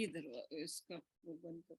इधर इसका वो बंद कर।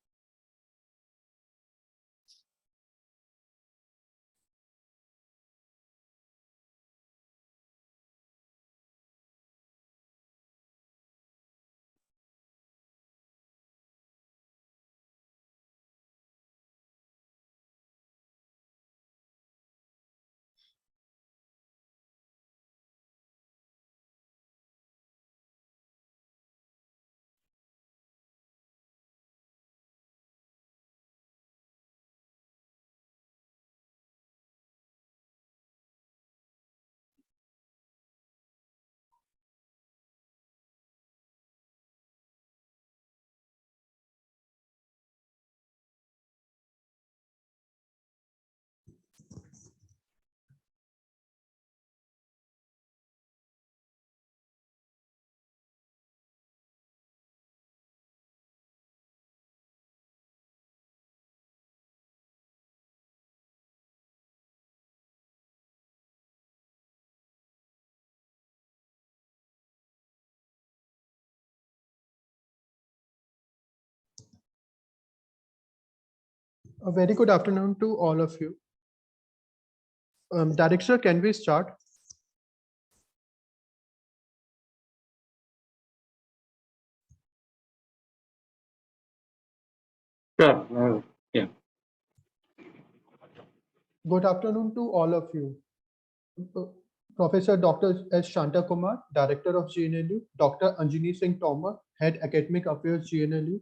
A very good afternoon to all of you. Director, can we start? Sure. Yeah. Good afternoon to all of you. Professor Dr. S. Shantakumar, Director of GNLU, Dr. Anjani Singh Tomar, Head Academic Affairs GNLU,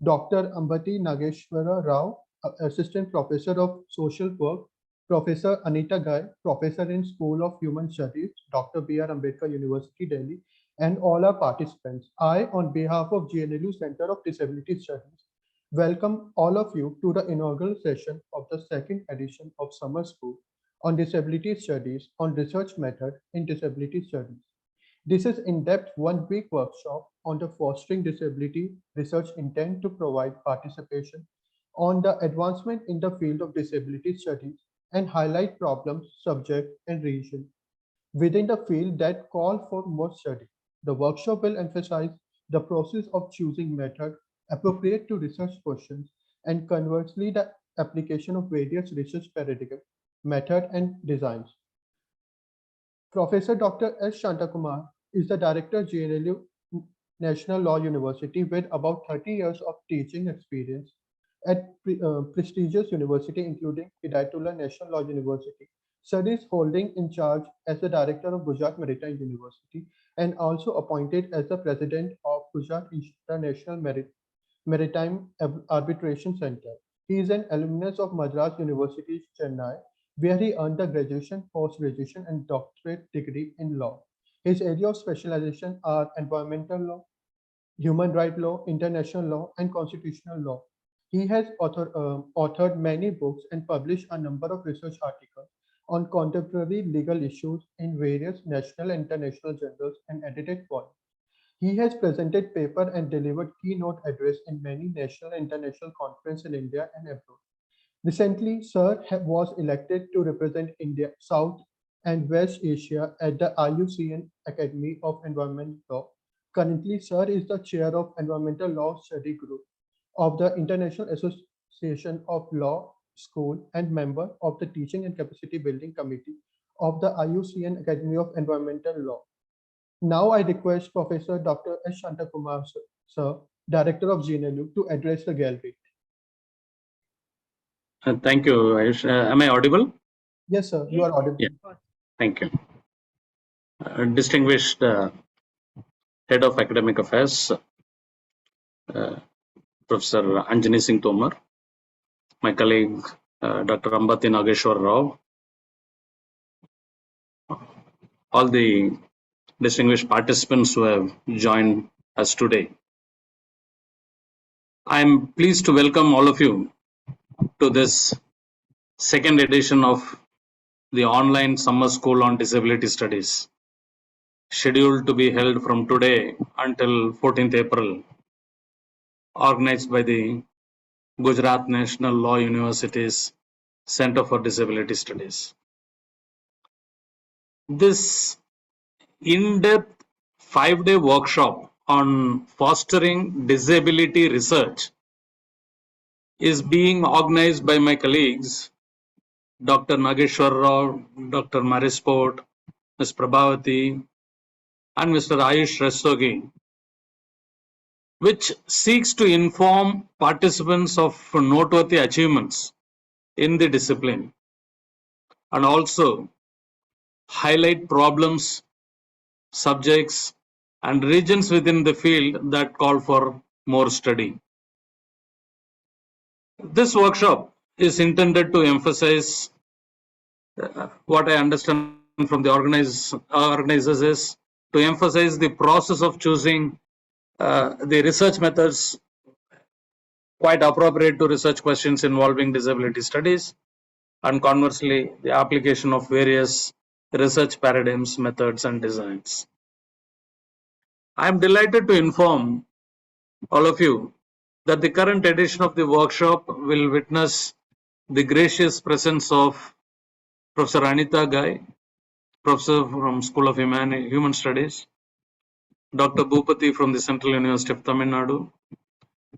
Dr. Ambati Nageshwara Rao, Assistant Professor of Social Work, Professor Anita Ghai, Professor in School of Human Studies, Dr. B.R. Ambedkar University, Delhi, and all our participants. I, on behalf of GNLU Center of Disability Studies, welcome all of you to the inaugural session of the second edition of Summer School on Disability Studies on Research Method in Disability Studies. This is in-depth one-week workshop on the fostering disability research intent to provide participation on the advancement in the field of disability studies and highlight problems, subject, and region within the field that call for more study. The workshop will emphasize the process of choosing method appropriate to research questions and conversely the application of various research paradigm, method, and designs. Professor Dr. S. Shantakumar is the Director GNLU National Law University with about 30 years of teaching experience at prestigious university including Hidayatullah National Law University, studies holding in charge as the Director of Gujarat Maritime University and also appointed as the President of Gujarat International Maritime Arbitration Center. He is an alumnus of Madras University, Chennai, where he earned a graduation, post-graduation, and doctorate degree in law. His area of specialization are environmental law, human rights law, international law, and constitutional law. He has authored many books and published a number of research articles on contemporary legal issues in various national and international journals and edited volumes. He has presented paper and delivered keynote address in many national and international conferences in India and abroad. Recently, Sir was elected to represent India, South and West Asia at the IUCN Academy of Environmental Law. Currently, Sir is the chair of Environmental Law Study Group of the International Association of Law School and member of the Teaching and Capacity Building Committee of the IUCN Academy of Environmental Law. Now I request Professor Dr. S. Shantakumar, sir, Director of GNLU, to address the gallery. Thank you, Ayush. Am I audible? Yes, sir, you are audible. Yeah. Thank you. Distinguished Head of Academic Affairs, Professor Anjani Singh Tomar, my colleague Dr. Ambati Nageshwar Rao, all the distinguished participants who have joined us today. I am pleased to welcome all of you to this second edition of the online summer school on disability studies, scheduled to be held from today until 14th April, organized by the Gujarat National Law University's Center for Disability Studies. This in-depth 5-day workshop on fostering disability research is being organized by my colleagues, Dr. Nageshwar Rao, Dr. Marisport, Ms. Prabhavati, and Mr. Ayush Rastogi, which seeks to inform participants of noteworthy achievements in the discipline and also highlight problems, subjects, and regions within the field that call for more study. This workshop is intended to emphasize what I understand from the organizers is to emphasize the process of choosing the research methods quite appropriate to research questions involving disability studies, and conversely, the application of various research paradigms, methods, and designs. I am delighted to inform all of you that the current edition of the workshop will witness the gracious presence of Professor Anita Ghai, Professor from School of Human Studies, Dr. Bhupati from the Central University of Tamil Nadu,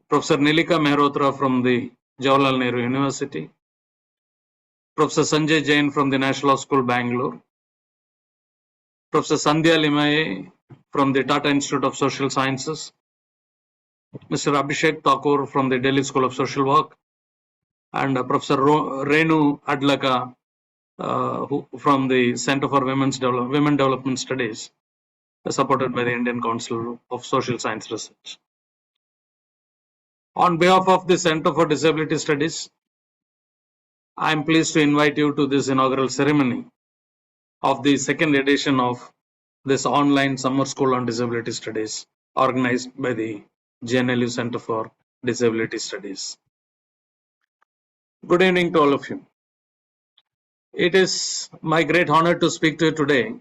Professor Nilika Mehrotra from the Jawaharlal Nehru University, Professor Sanjay Jain from the National Law School, Bangalore, Professor Sandhya Limaye from the Tata Institute of Social Sciences, Mr. Abhishek Thakur from the Delhi School of Social Work, and Professor Renu Adlaka from the Center for Women Development Studies, supported by the Indian Council of Social Science Research. On behalf of the Center for Disability Studies, I am pleased to invite you to this inaugural ceremony of the second edition of this online summer school on disability studies organized by the JNLU Center for Disability Studies. Good evening to all of you. It is my great honor to speak to you today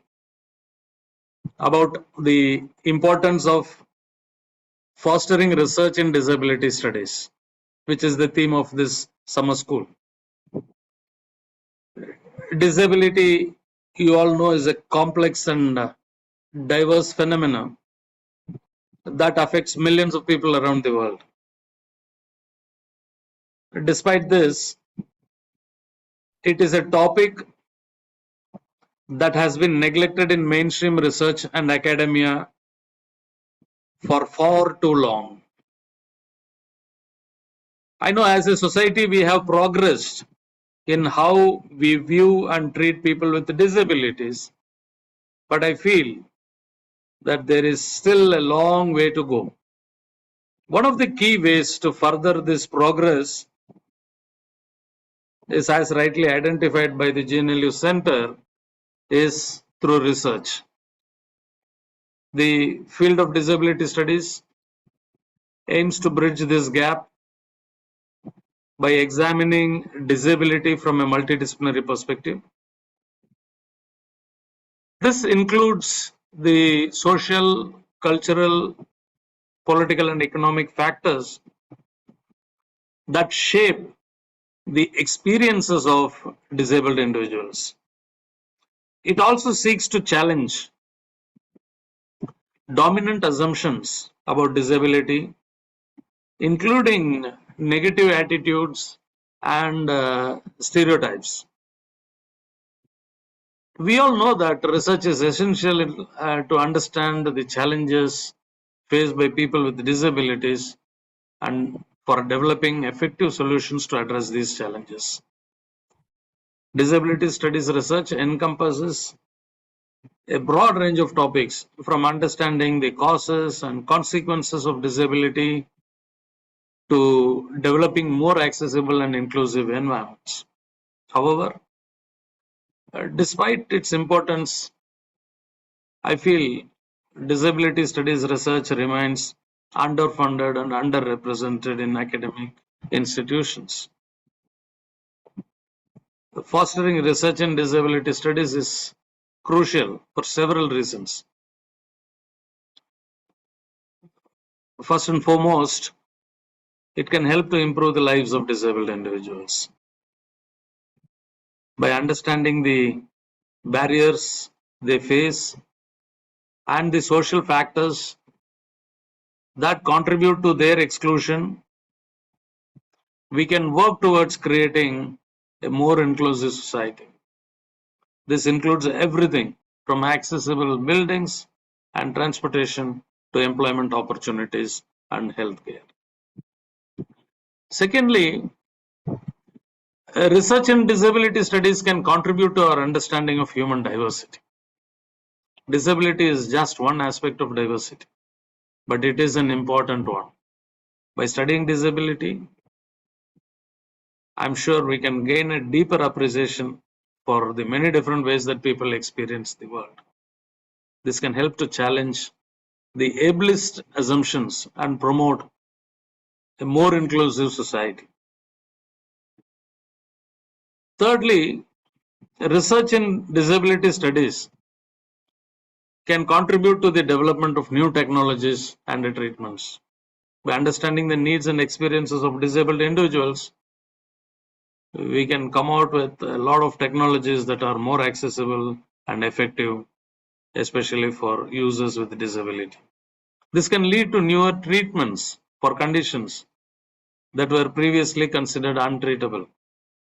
about the importance of fostering research in disability studies, which is the theme of this summer school. Disability, you all know, is a complex and diverse phenomenon that affects millions of people around the world. Despite this, it is a topic that has been neglected in mainstream research and academia for far too long. I know as a society we have progressed in how we view and treat people with disabilities, but I feel that there is still a long way to go. One of the key ways to further this progress is, as rightly identified by the GNLU Center, is through research. The field of disability studies aims to bridge this gap by examining disability from a multidisciplinary perspective. This includes the social, cultural, political, and economic factors that shape the experiences of disabled individuals. It also seeks to challenge dominant assumptions about disability, including negative attitudes and stereotypes. We all know that research is essential to understand the challenges faced by people with disabilities and for developing effective solutions to address these challenges. Disability studies research encompasses a broad range of topics, from understanding the causes and consequences of disability to developing more accessible and inclusive environments. However, despite its importance, I feel disability studies research remains underfunded and underrepresented in academic institutions. Fostering research in disability studies is crucial for several reasons. First and foremost, it can help to improve the lives of disabled individuals. By understanding the barriers they face and the social factors that contribute to their exclusion, we can work towards creating a more inclusive society. This includes everything from accessible buildings and transportation to employment opportunities and healthcare. Secondly, research in disability studies can contribute to our understanding of human diversity. Disability is just one aspect of diversity, but it is an important one. By studying disability, I'm sure we can gain a deeper appreciation for the many different ways that people experience the world. This can help to challenge the ableist assumptions and promote a more inclusive society. Thirdly, research in disability studies can contribute to the development of new technologies and treatments. By understanding the needs and experiences of disabled individuals, we can come out with a lot of technologies that are more accessible and effective, especially for users with disability. This can lead to newer treatments for conditions that were previously considered untreatable.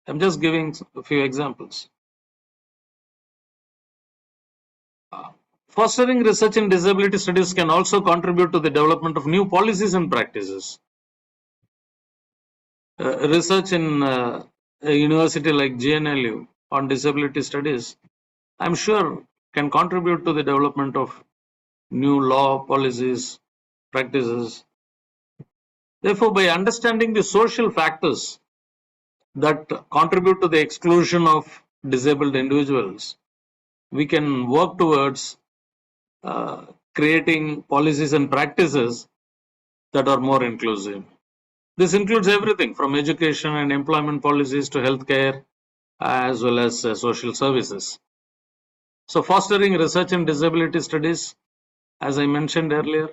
I'm just giving a few examples. Fostering research in disability studies can also contribute to the development of new policies and practices. Research in a university like GNLU on disability studies, I'm sure, can contribute to the development of new law, policies, practices. Therefore, by understanding the social factors that contribute to the exclusion of disabled individuals, we can work towards creating policies and practices that are more inclusive. This includes everything from education and employment policies to healthcare, as well as social services. So fostering research in disability studies, as I mentioned earlier,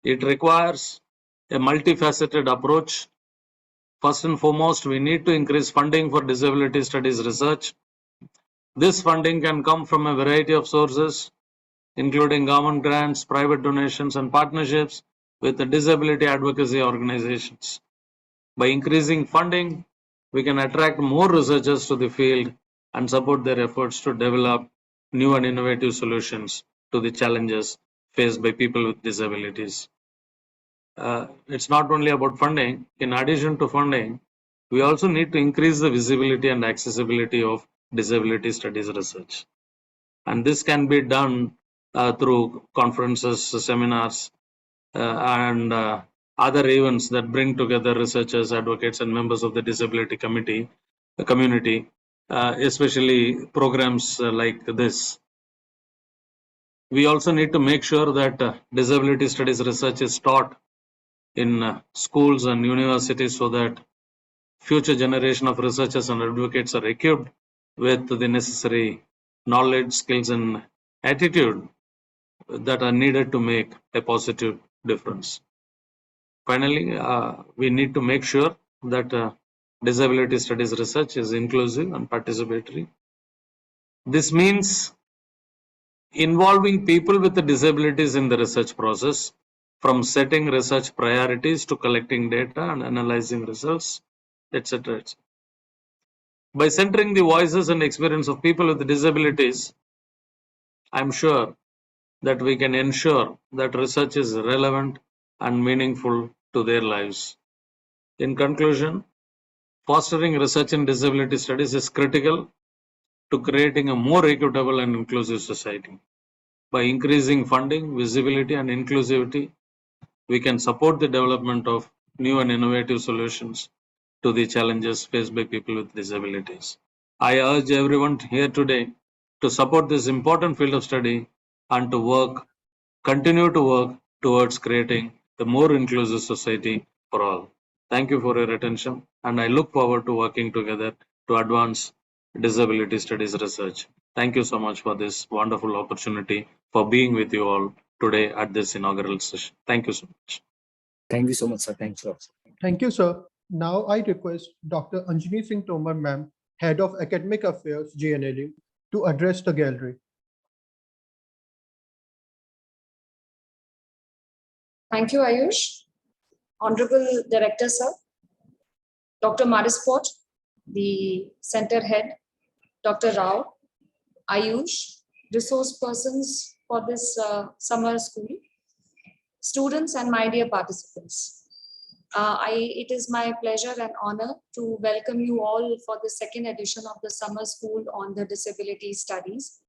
it requires a multifaceted approach. First and foremost, we need to increase funding for disability studies research. This funding can come from a variety of sources, including government grants, private donations, and partnerships with the disability advocacy organizations. By increasing funding, we can attract more researchers to the field and support their efforts to develop new and innovative solutions to the challenges faced by people with disabilities. It's not only about funding. In addition to funding, we also need to increase the visibility and accessibility of disability studies research. And this can be done through conferences, seminars, and other events that bring together researchers, advocates, and members of the disability community, especially programs like this. We also need to make sure that disability studies research is taught in schools and universities so that future generation of researchers and advocates are equipped with the necessary knowledge, skills, and attitude that are needed to make a positive difference. Finally, we need to make sure that disability studies research is inclusive and participatory. This means involving people with disabilities in the research process, from setting research priorities to collecting data and analyzing results, etc. By centering the voices and experience of people with disabilities, I'm sure that we can ensure that research is relevant and meaningful to their lives. In conclusion, fostering research in disability studies is critical to creating a more equitable and inclusive society. By increasing funding, visibility, and inclusivity, we can support the development of new and innovative solutions to the challenges faced by people with disabilities. I urge everyone here today to support this important field of study and to continue to work towards creating a more inclusive society for all. Thank you for your attention, and I look forward to working together to advance disability studies research. Thank you so much for this wonderful opportunity for being with you all today at this inaugural session. Thank you so much. Thank you so much, sir. Thanks a lot. Thank you, sir. Now I request Dr. Anjani Singh Tomar, ma'am, Head of Academic Affairs, GNLU, to address the gallery. Thank you, Ayush. Honorable Director, sir, Dr. Marisport, the center head, Dr. Rao, Ayush, resource persons for this summer school, students and my dear participants. It is my pleasure and honor to welcome you all for the second edition of the summer school on the disability studies.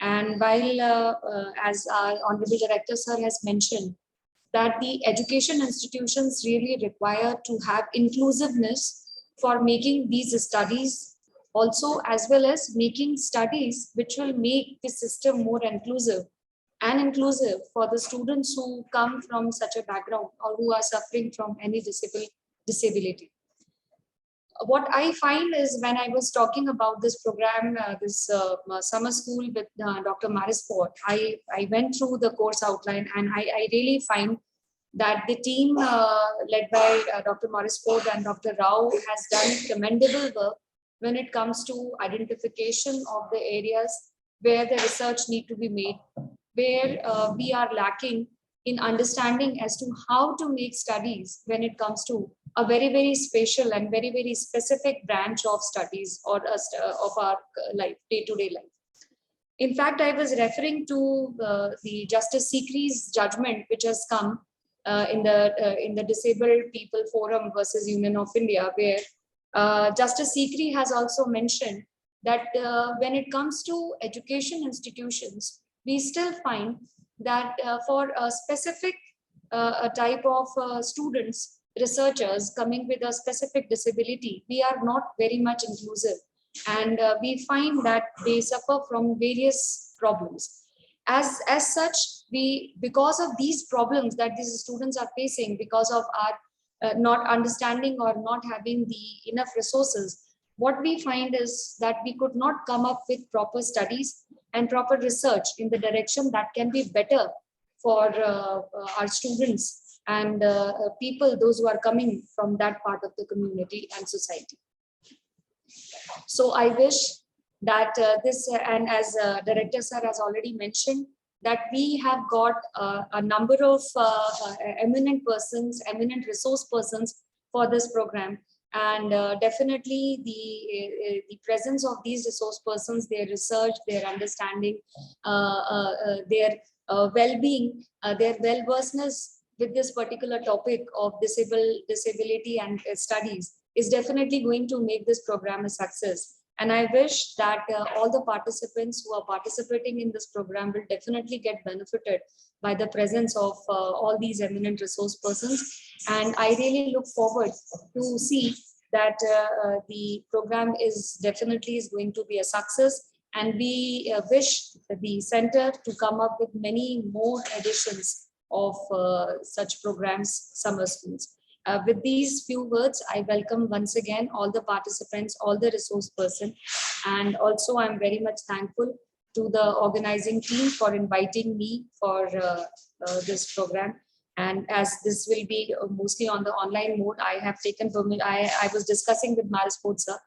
And while, as our Honorable Director, sir, has mentioned, that the education institutions really require to have inclusiveness for making these studies also, as well as making studies which will make the system more inclusive for the students who come from such a background or who are suffering from any disability. What I find is when I was talking about this program, this summer school with Dr. Marisport, I went through the course outline and I really find that the team led by Dr. Marisport and Dr. Rao has done commendable work when it comes to identification of the areas where the research need to be made, where we are lacking in understanding as to how to make studies when it comes to a very, very special and very, very specific branch of studies or of our life, day-to-day life. In fact, I was referring to the Justice Sikri's judgment, which has come in the Disabled People Forum versus Union of India, where Justice Sikri has also mentioned that when it comes to education institutions, we still find that for a specific a type of students, researchers coming with a specific disability, we are not very much inclusive. And we find that they suffer from various problems. As such, because of these problems that these students are facing, because of our not understanding or not having the enough resources, what we find is that we could not come up with proper studies and proper research in the direction that can be better for our students and people, those who are coming from that part of the community and society. So I wish that and as Director Sir has already mentioned, that we have got a number of eminent persons, eminent resource persons for this program. And definitely the presence of these resource persons, their research, their understanding, their well-being, their well-versedness with this particular topic of disability and studies is definitely going to make this program a success. And I wish that all the participants who are participating in this program will definitely get benefited by the presence of all these eminent resource persons. And I really look forward to see that the program is definitely going to be a success. And we wish the center to come up with many more editions of such programs, summer schools. With these few words, I welcome once again all the participants, all the resource persons, and also I'm very much thankful to the organizing team for inviting me for this program. And as this will be mostly on the online mode, I have taken permission. I was discussing with Marisport sir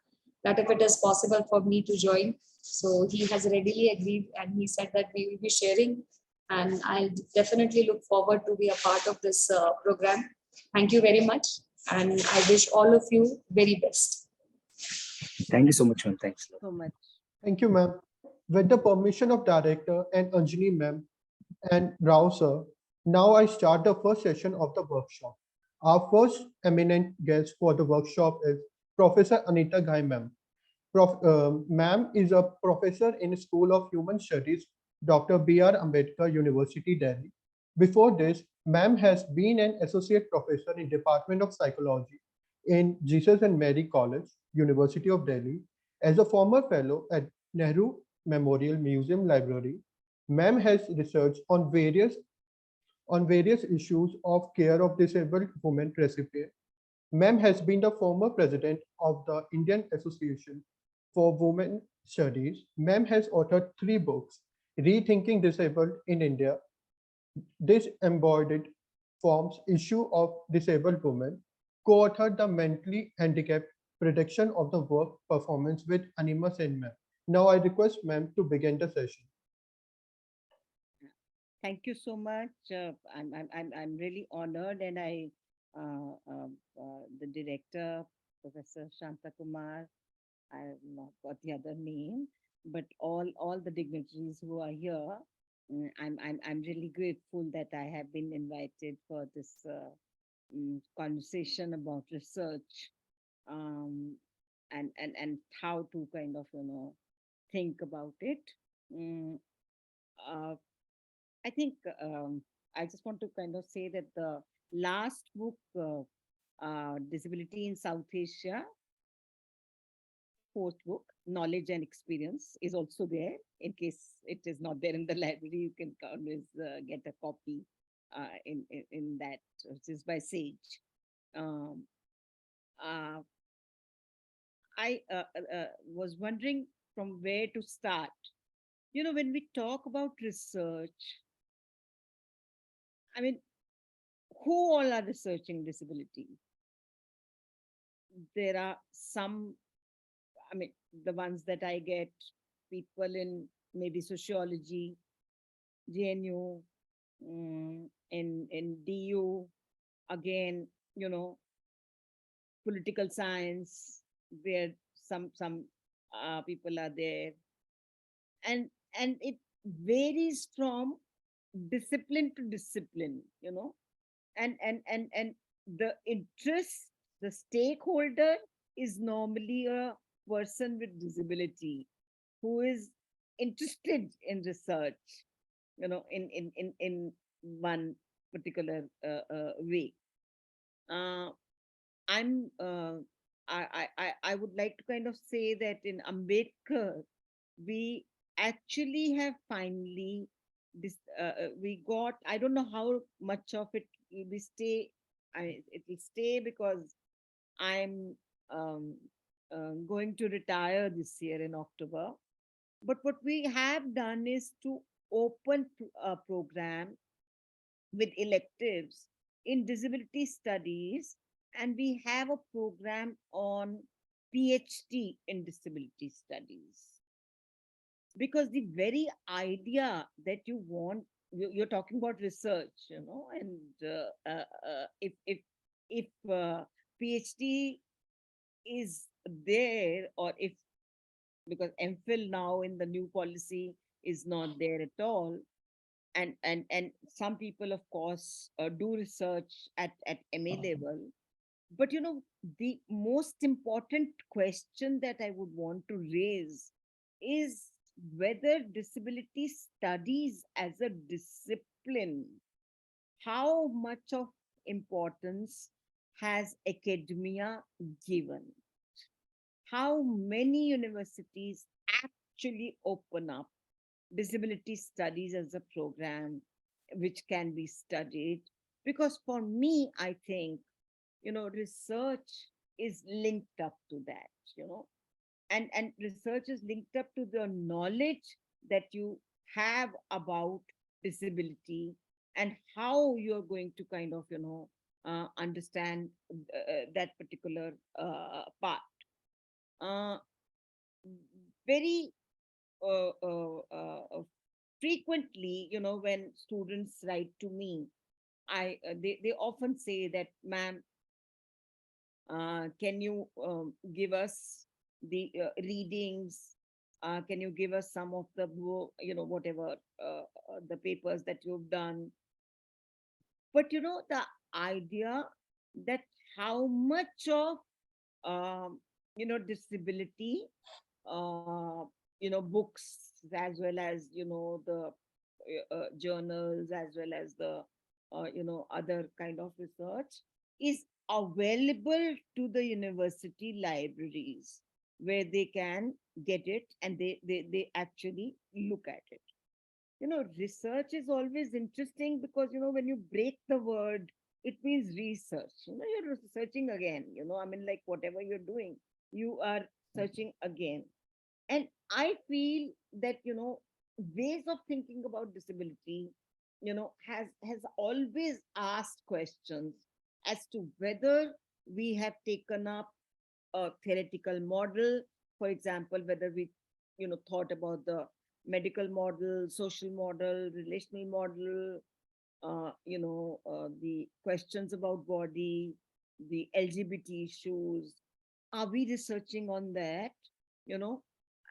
that if it is possible for me to join. So he has readily agreed and he said that we will be sharing, and I'll definitely look forward to be a part of this program. Thank you very much. And I wish all of you very best. Thank you so much, ma'am. Thanks. So much. Thank you, ma'am. With the permission of Director and Anjani ma'am and Rao sir, now I start the first session of the workshop. Our first eminent guest for the workshop is Professor Anita Ghai ma'am. Ma'am is a professor in School of Human Studies, Dr. B.R. Ambedkar University, Delhi. Before this, ma'am has been an associate professor in Department of Psychology in Jesus and Mary College, University of Delhi. As a former fellow at Nehru Memorial Museum Library, ma'am has researched on various issues of care of disabled women recipients. Ma'am has been the former president of the Indian Association for Women Studies. Ma'am has authored 3 books: Rethinking Disabled in India, Disembodied Forms, Issue of Disabled Women, co-authored The Mentally Handicapped Prediction of the Work Performance with Anima Sen Ma'am. Now I request ma'am to begin the session. Thank you so much. I'm really honored, and the director, Professor Shanta Kumar, I've not got the other name, but all the dignitaries who are here, I'm really grateful that I have been invited for this conversation about research, um, and how to kind of think about it. Mm, uh, I think I just want to kind of say that the last book, Disability in South Asia, fourth book, Knowledge and Experience, is also there. In case it is not there in the library, you can always get a copy in that, which is by Sage. Um, uh, I was wondering from where to start. When we talk about research, I mean, who all are researching disability? There are some, I mean, the ones that I get, people in maybe sociology, GNU, in DU, again, political science, where some people are there, and it varies from discipline to discipline, and the interest, the stakeholder is normally a person with disability who is interested in research, in one particular way. uh, I'm I would like to kind of say that in Ambedkar we actually have finally we got, I don't know how much of it will be stay. It will stay because I'm um, going to retire this year in October. But what we have done is to open a program with electives in disability studies, and we have a program on PhD in disability studies. Because the very idea that you want, you're talking about research, and if PhD is there, or if, because MPhil now in the new policy is not there at all, and some people of course do research at MA level, but the most important question that I would want to raise is whether disability studies as a discipline, how much of importance has academia given? How many universities actually open up disability studies as a program which can be studied? Because for me, I think, research is linked up to that, and research is linked up to the knowledge that you have about disability and how you're going to kind of, understand that particular part. Uh, Very frequently, when students write to me, they often say that, ma'am, can you give us the readings? Can you give us some of the whatever the papers that you've done? But the idea that how much of disability, uh, books, as well as the journals, as well as the other kind of research is available to the university libraries, where they can get it, and they actually look at it. Research is always interesting because when you break the word, it means research. You're researching again, I mean, like whatever you're doing, you are searching again. And I feel that, ways of thinking about disability, has always asked questions as to whether we have taken up a theoretical model. For example, whether we, thought about the medical model, social model, relational model, the questions about body, the LGBT issues. Are we researching on that? You know,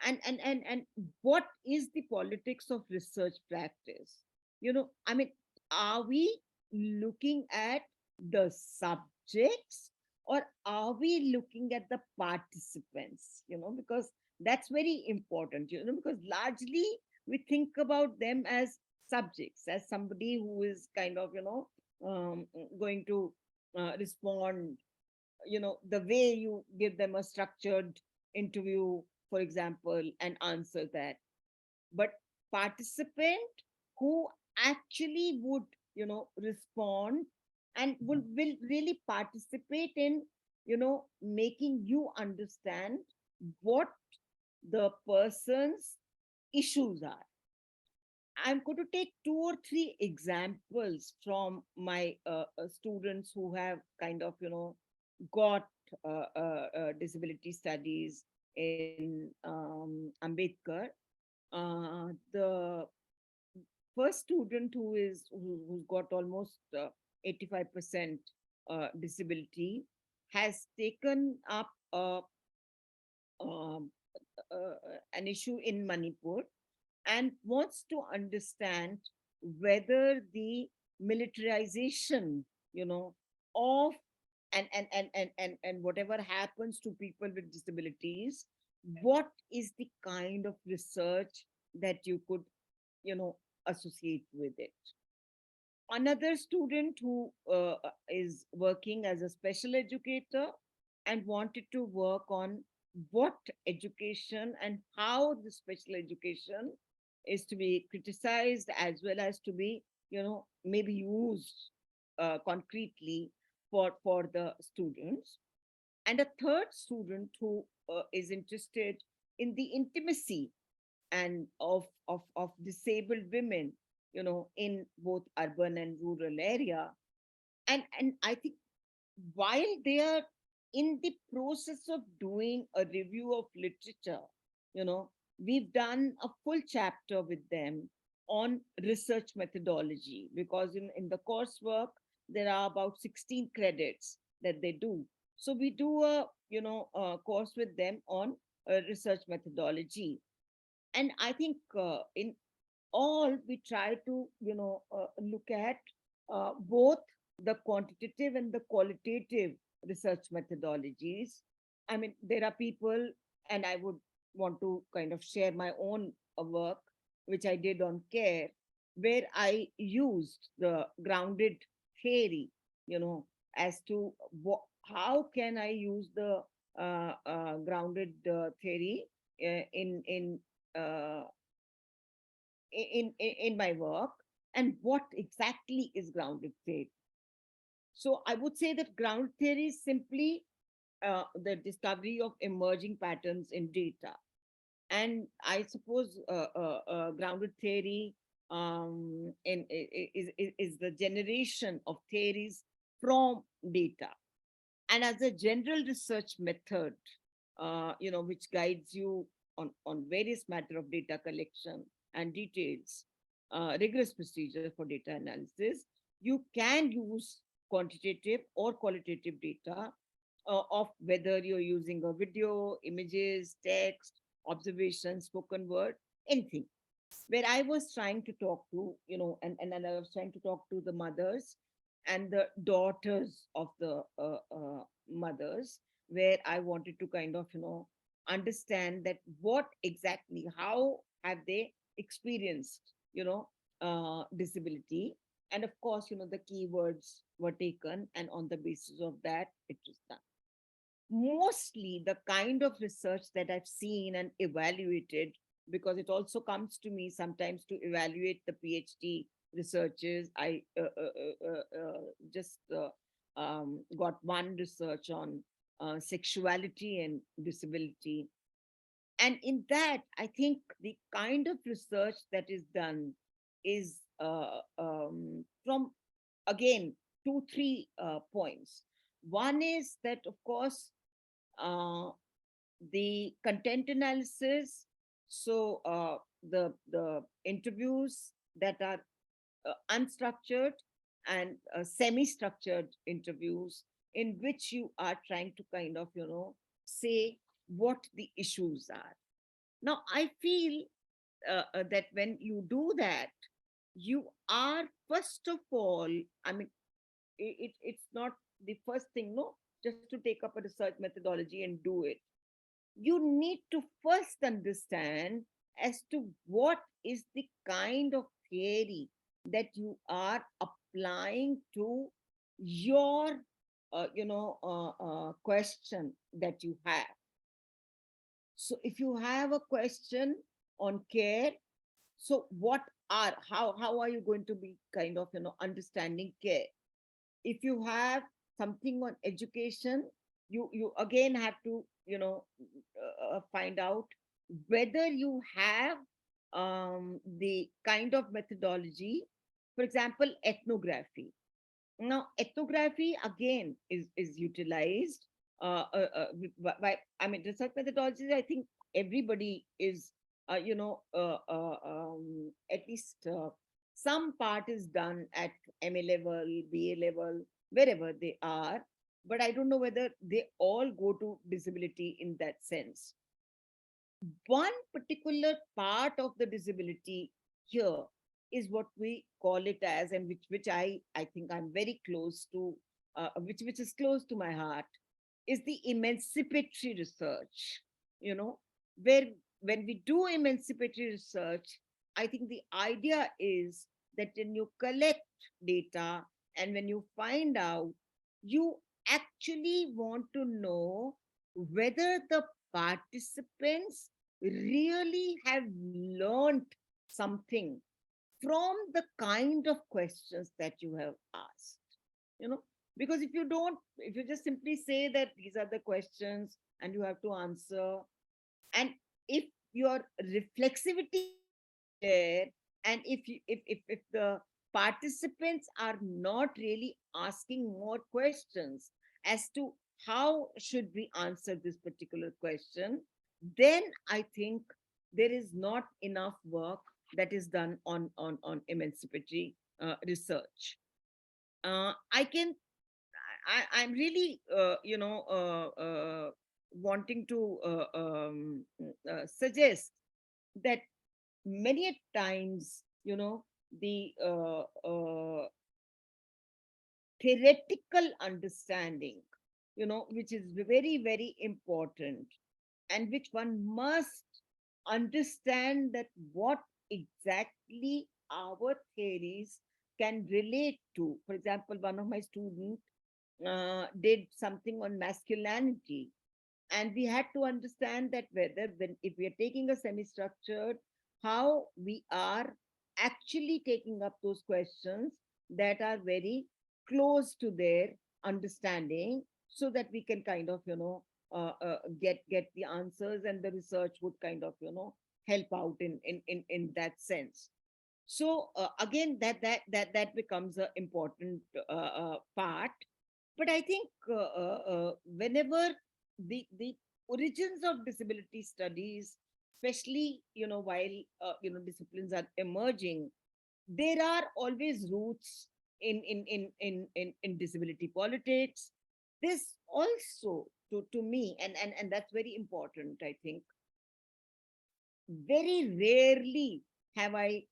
and what is the politics of research practice? I mean, are we looking at the subjects, or are we looking at the participants? Because that's very important, because largely we think about them as subjects, as somebody who is kind of, going to respond, the way you give them a structured interview, for example, and answer that. But participant who actually would, respond and will really participate in, making you understand what the person's issues are. I'm going to take two or three examples from my students who have kind of, got disability studies in Ambedkar. The first student who's got almost 85% disability has taken up um, an issue in Manipur and wants to understand whether the militarization, of and whatever happens to people with disabilities, what is the kind of research that you could, associate with it. Another student who is working as a special educator and wanted to work on what education and how the special education is to be criticized as well as to be, maybe used concretely for the students. And a third student who is interested in the intimacy and of disabled women, in both urban and rural area. And I think while they are in the process of doing a review of literature, we've done a full chapter with them on research methodology, because in the coursework there are about 16 credits that they do. So we do a course with them on research methodology. And I think in all we try to, look at both the quantitative and the qualitative research methodologies. I mean, there are people, and I would want to kind of share my own work which I did on care, where I used the grounded theory, as to how can I use the grounded theory in uh, in my work, and what exactly is grounded theory. So I would say that grounded theory is simply the discovery of emerging patterns in data. And I suppose grounded theory is the generation of theories from data. And as a general research method, which guides you on various matter of data collection and details, rigorous procedure for data analysis, you can use quantitative or qualitative data of whether you're using a video, images, text, observation, spoken word, anything. Where I was trying to talk to, and I was trying to talk to the mothers and the daughters of the mothers, where I wanted to kind of, understand that what exactly, how have they experienced, disability. And of course, the keywords were taken, and on the basis of that, it was done. Mostly the kind of research that I've seen and evaluated, because it also comes to me sometimes to evaluate the PhD researches. I just got one research on sexuality and disability. And in that, I think the kind of research that is done is from, again, two, three points. One is that, of course, uh, the content analysis, so the interviews that are unstructured and semi-structured interviews, in which you are trying to kind of, say what the issues are. Now, I feel that when you do that, you are, first of all, I mean, it's not the first thing, no, just to take up a research methodology and do it. You need to first understand as to what is the kind of theory that you are applying to your question that you have. So if you have a question on care, so what are, how are you going to be kind of, understanding care? If you have something on education, you again have to, find out whether you have the kind of methodology, for example, ethnography. Now, ethnography again is utilized by, I mean, research methodologies. I think everybody is, at least some part is done at MA level, BA level, wherever they are. But I don't know whether they all go to disability in that sense. One particular part of the disability here is what we call it as, and which I think I'm very close to, which is close to my heart, is the emancipatory research. You know, where when we do emancipatory research, I think the idea is that when you collect data and when you find out, you actually want to know whether the participants really have learned something from the kind of questions that you have asked. You know, because if you don't, if you just simply say that these are the questions and you have to answer, and if your reflexivity is not there, and if the participants are not really asking more questions as to how should we answer this particular question, then I think there is not enough work that is done on emancipatory research. I can, I'm really, wanting to suggest that many a times, the theoretical understanding, which is very, very important, and which one must understand that what exactly our theories can relate to. For example, one of my students did something on masculinity, and we had to understand that whether, when, if we are taking a semi-structured, how we are actually taking up those questions that are very close to their understanding, so that we can kind of, get the answers, and the research would kind of, help out in that sense. So again, that becomes an important part. But I think whenever the origins of disability studies, especially, while disciplines are emerging, there are always roots in disability politics. This also, to me, and that's very important, I think, very rarely have I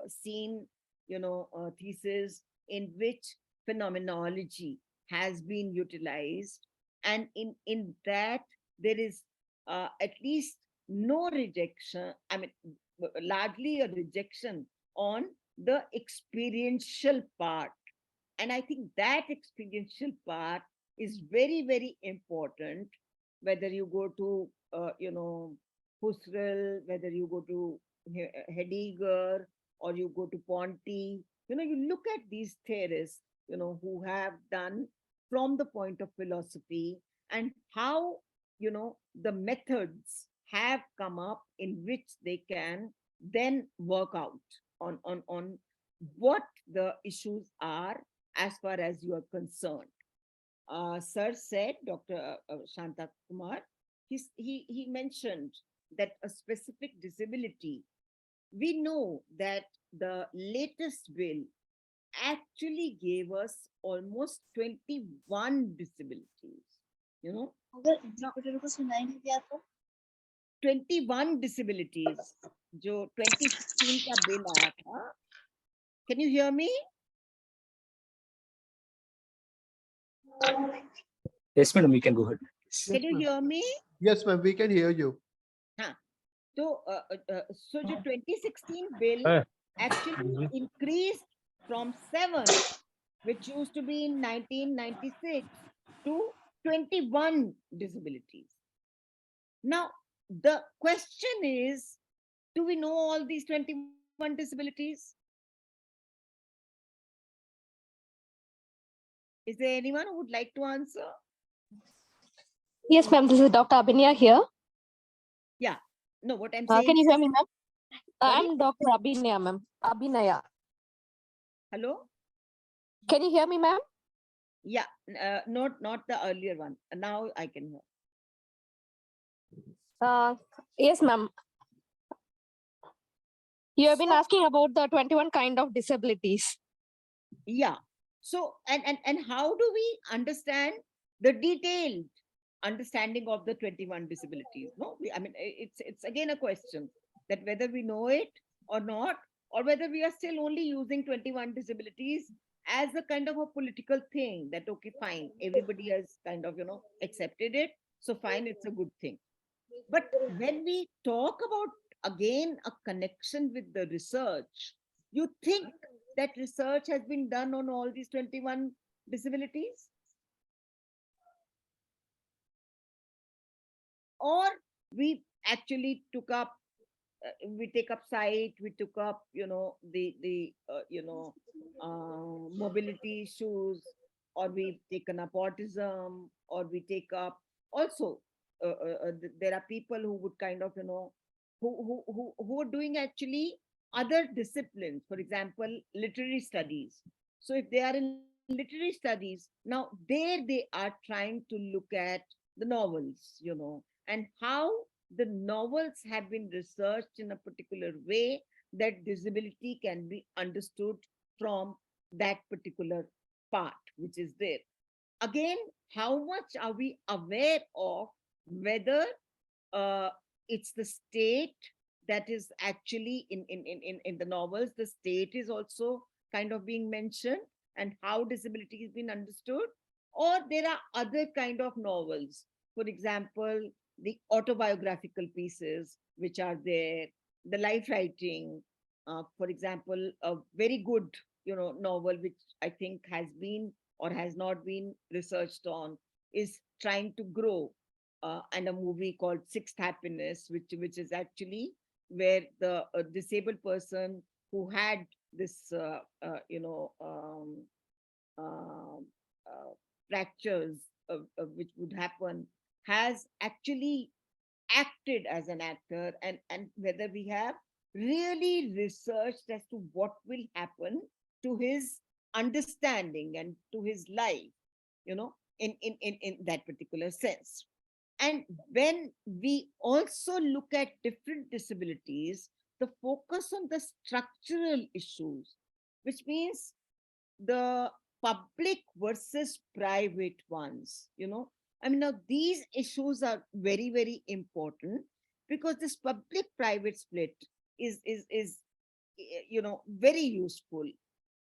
seen, thesis in which phenomenology has been utilized, and in that there is at least no rejection. I mean, largely a rejection on the experiential part, and I think that experiential part is very, very important. Whether you go to, Husserl, whether you go to Heidegger, or you go to Ponti, you look at these theorists, who have done from the point of philosophy, and how the methods have come up in which they can then work out on what the issues are as far as you are concerned. Sir said, Dr. Shanta Kumar, he mentioned that a specific disability, we know that the latest bill actually gave us almost 21 disabilities. अगर Now, interpreter को सुनाई नहीं दिया तो 21 disabilities जो 2016 का bill आया था. Can you hear me? Yes, madam, you can go ahead. Can you hear me? Yes, ma'am, we can hear you. So, so the 2016 bill actually increased from 7, which used to be in 1996, to 21 disabilities. Now, the question is, do we know all these 21 disabilities? Is there anyone who would like to answer? Yes, ma'am. This is Dr. Abhinaya here. No, what I'm saying Can you is, hear me, ma'am? Sorry? I'm Dr. Abhinaya, ma'am. Abhinaya. hello? Can you hear me, ma'am? Yeah, not the earlier one. Now I can hear. Yes, ma'am. You have been So, asking about the 21 kind of disabilities. yeah. So, and how do we understand the detailed understanding of the 21 disabilities? No, I mean, it's again a question that whether we know it or not, or whether we are still only using 21 disabilities as a kind of a political thing that, okay, fine, everybody has kind of, accepted it. So fine, it's a good thing. But when we talk about again a connection with the research, you think that research has been done on all these 21 disabilities? Or we actually took up, we take up sight, we took up, the mobility issues, or we've taken up autism, or we take up also, there are people who would kind of, who are doing actually other disciplines, for example, literary studies. So if they are in literary studies, now there they are trying to look at the novels, and how the novels have been researched in a particular way that disability can be understood from that particular part which is there. Again, how much are we aware of whether uh, it's the state that is actually in the novels, the state is also kind of being mentioned, and how disability is being understood, or there are other kind of novels, for example, the autobiographical pieces which are there, the life writing, for example, a very good novel which I think has been or has not been researched on is Trying to Grow, and a movie called Sixth Happiness, which is actually where the disabled person who had this uh, fractures, which would happen, has actually acted as an actor, and whether we have really researched as to what will happen to his understanding and to his life, in that particular sense. And when we also look at different disabilities, the focus on the structural issues, which means the public versus private ones, I mean, now these issues are very, very important, because this public private split is very useful.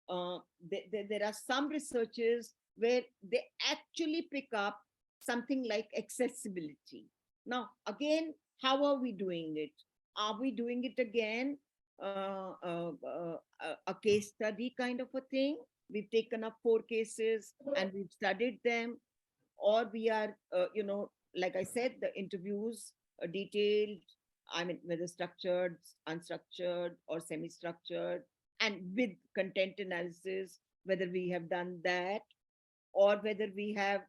There are some researches where they actually pick up something like accessibility. Now, again, how are we doing it? Are we doing it again, a case study kind of a thing? We've taken up 4 cases and we've studied them, or we are, like I said, the interviews are detailed, I mean, whether structured, unstructured, or semi-structured, and with content analysis, whether we have done that, or whether we have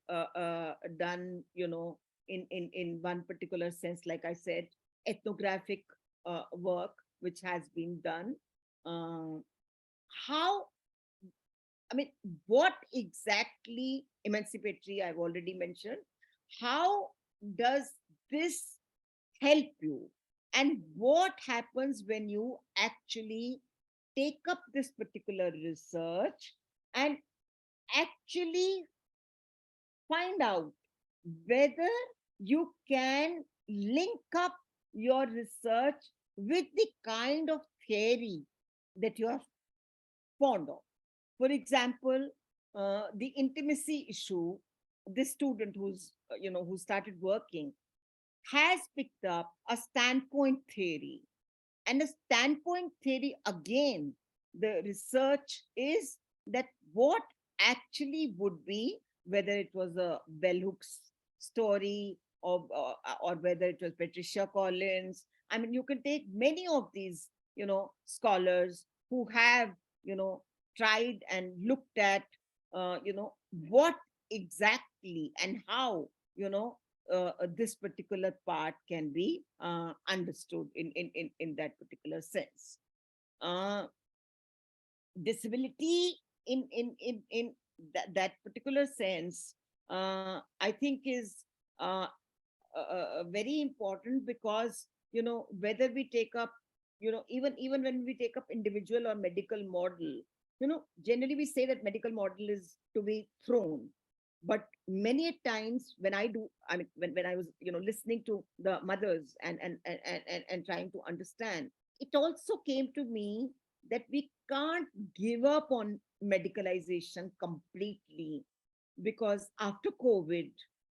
done, in one particular sense, like I said, ethnographic work which has been done. Uh, how, I mean, what exactly emancipatory, I've already mentioned. How does this help you? And what happens when you actually take up this particular research and actually find out whether you can link up your research with the kind of theory that you are fond of? For example, the intimacy issue, this student who started working has picked up a standpoint theory. And a standpoint theory, again, the research is that what actually would be, whether it was a bell hooks story, or whether it was Patricia Collins. I mean, you can take many of these, scholars who have, tried and looked at, what exactly and how, this particular part can be understood in that particular sense. Uh, Disability in that particular sense, I think is uh, very important, because whether we take up, even when we take up individual or medical model, generally we say that medical model is to be thrown. But many a times when I do, I mean, when I was listening to the mothers and trying to understand, it also came to me that we can't give up on medicalization completely, because after COVID,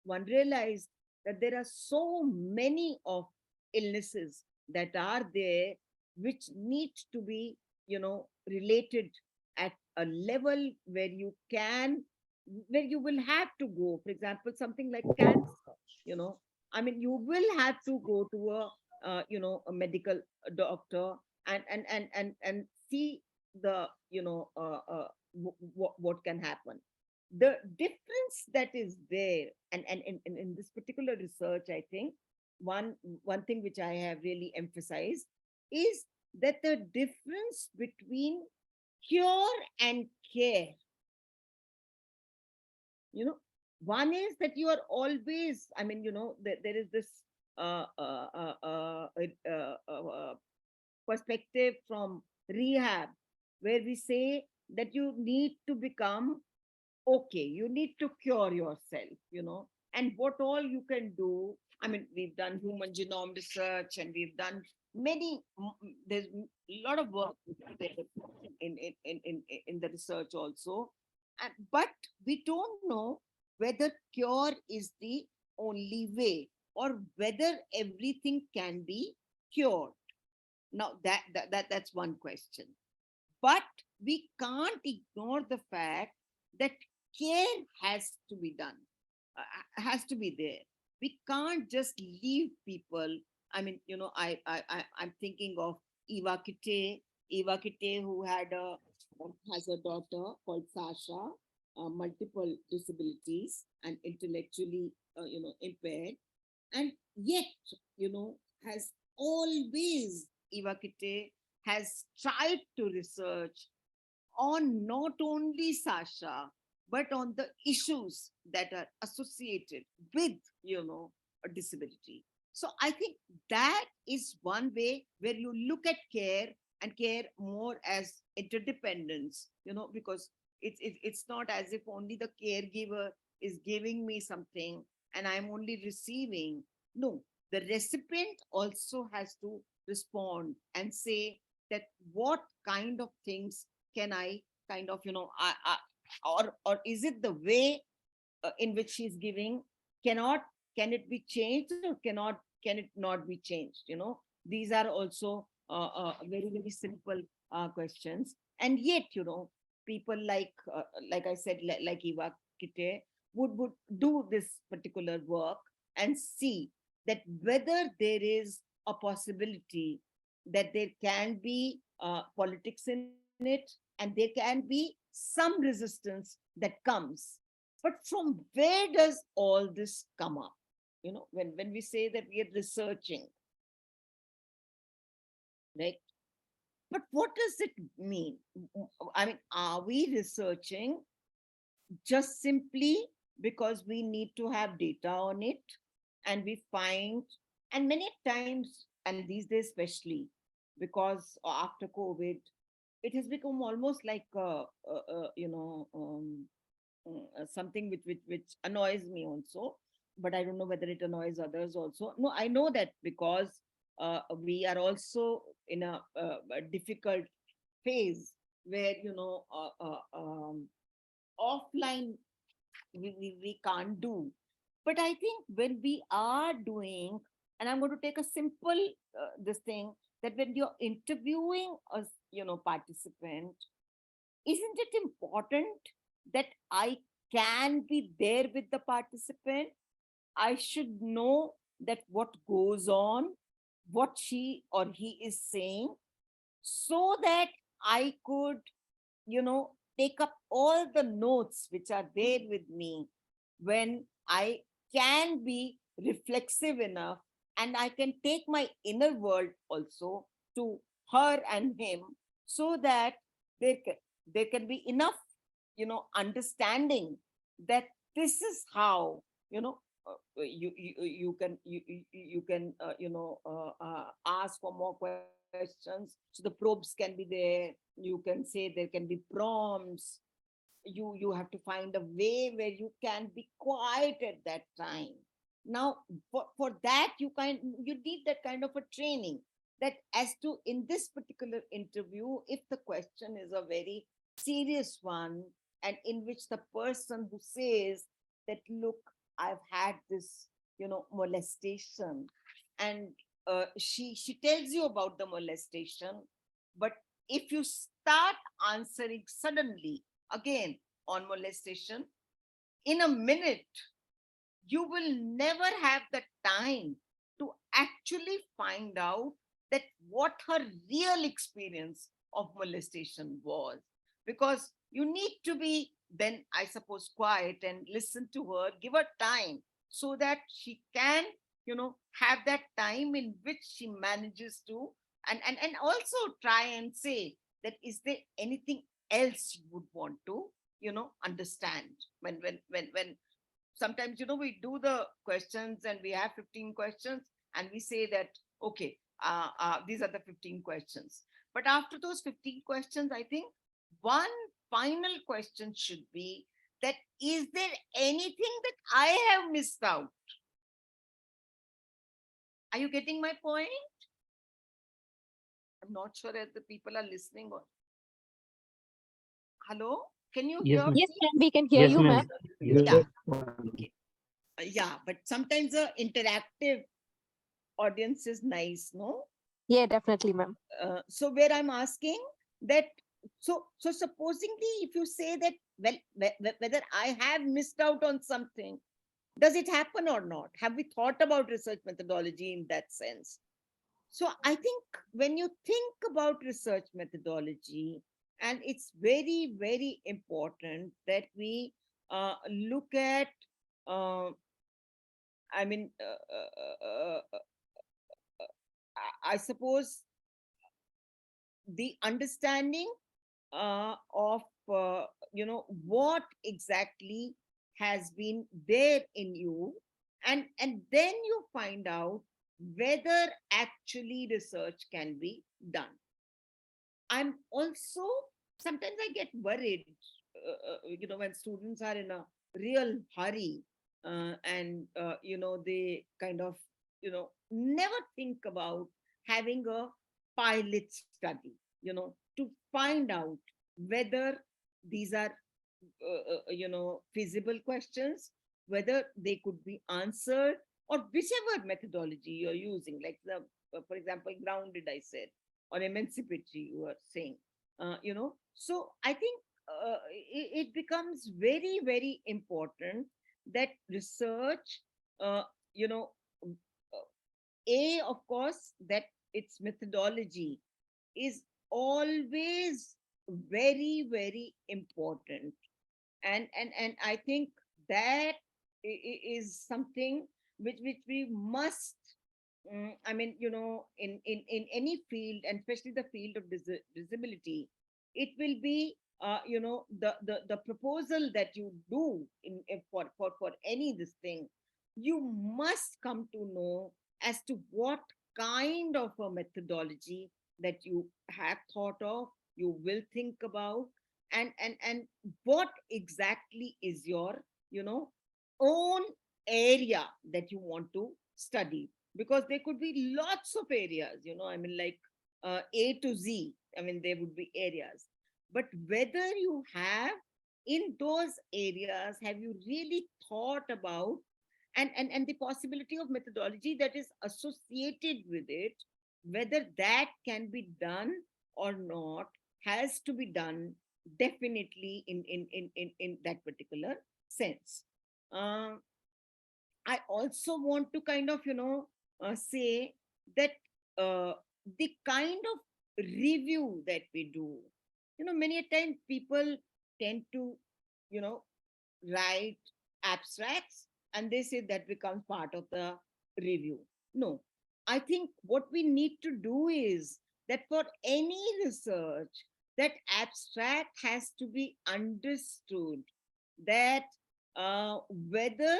one realized that there are so many of illnesses that are there which need to be, related at a level where where you will have to go. For example, something like cancer, I mean, you will have to go to a medical doctor and see the, what can happen. The difference that is there, and in this particular research, I think one thing which I have really emphasized is that the difference between cure and care, one is that you are always, I mean, there is this uh, uh, uh, uh, uh, uh, uh, perspective from rehab, where we say that you need to become okay, you need to cure yourself, and what all you can do. I mean, we've done human genome research, and we've done there's a lot of work there in the research also. But we don't know whether cure is the only way, or whether everything can be cured. Now that's one question. But we can't ignore the fact that care has to be done, has to be there. We can't just leave people. I mean, I'm thinking of Eva Kitte. Eva Kitte, who has a daughter called Sasha, multiple disabilities and intellectually, impaired, and yet, has always, Eva Kitte has tried to research on not only Sasha, but on the issues that are associated with, a disability. So I think that is one way where you look at care, and care more as interdependence, because it's not as if only the caregiver is giving me something and I'm only receiving. No, the recipient also has to respond and say that what kind of things can I kind of, or is it the way in which she's giving cannot, can it be changed, or can it not be changed? These are also very very simple questions. And yet, people like I said, like Eva Kitte would do this particular work and see that whether there is a possibility that there can be politics in it, and there can be some resistance that comes. But from where does all this come up? when we say that we are researching, right? But what does it mean? I mean, are we researching just simply because we need to have data on it, and we find, and many times, and these days especially, because after COVID, it has become almost like something which annoys me also, but I don't know whether it annoys others also. No, I know that because we are also in a difficult phase where offline we can't do. But I think when we are doing, and I'm going to take a simple this thing, that when you're interviewing a participant, isn't it important that I can be there with the participant? I should know that what goes on, what she or he is saying, so that I could, take up all the notes which are there with me, when I can be reflexive enough, and I can take my inner world also to her and him, so that there can be enough, understanding that this is how, you can ask for more questions, so the probes can be there. You can say there can be prompts. You have to find a way where you can be quiet at that time. Now, for that, you need that kind of a training, that as to, in this particular interview, if the question is a very serious one, and in which the person who says that, look, I've had this molestation, and she tells you about the molestation, but if you start answering suddenly again on molestation, in a minute, you will never have the time to actually find out that what her real experience of molestation was. Because you need to be then, I suppose, quiet and listen to her, give her time, so that she can, have that time in which she manages to, and also try and say that, is there anything else you would want to, understand? When sometimes, we do the questions and we have 15 questions, and we say that, okay, these are the 15 questions. But after those 15 questions, I think one final question should be that, is there anything that I have missed out? Are you getting my point? I'm not sure if the people are listening or. Hello? Can you Yes, hear ma'am. me? Yes, ma'am. We can hear Yes, you, ma'am. ma'am. Yeah. ma'am. Okay. Yeah, but sometimes the interactive audience is nice, no? Yeah, definitely, ma'am. So where I'm asking that, so supposingly, if you say that, well, whether I have missed out on something, does it happen or not? Have we thought about research methodology in that sense? So I think when you think about research methodology, and it's very, very important that we look at, uh, I mean, I suppose, the understanding of what exactly has been there in you, and then you find out whether actually research can be done. I'm also, sometimes I get worried, when students are in a real hurry, and they kind of never think about having a pilot study, to find out whether these are feasible questions, whether they could be answered, or whichever methodology you're using, like the for example, grounded, I said, or emancipatory, you are saying, so I think it becomes very, very important that research, uh, you know of course, that its methodology is always very, very important. And I think that is something which we must, I mean, in any field, and especially the field of disability, it will be, the proposal that you do for any this thing, you must come to know as to what kind of a methodology that you have thought of, you will think about, and what exactly is your, own area that you want to study, because there could be lots of areas, I mean, like, A to Z, I mean, there would be areas, but whether you have, in those areas, have you really thought about, and the possibility of methodology that is associated with it, whether that can be done or not, has to be done definitely in that particular sense. uh, I also want to kind of, say that, uh, the kind of review that we do, many a time people tend to, you know, write abstracts, and they say that becomes part of the review. No, I think what we need to do is that for any research, that abstract has to be understood, that, whether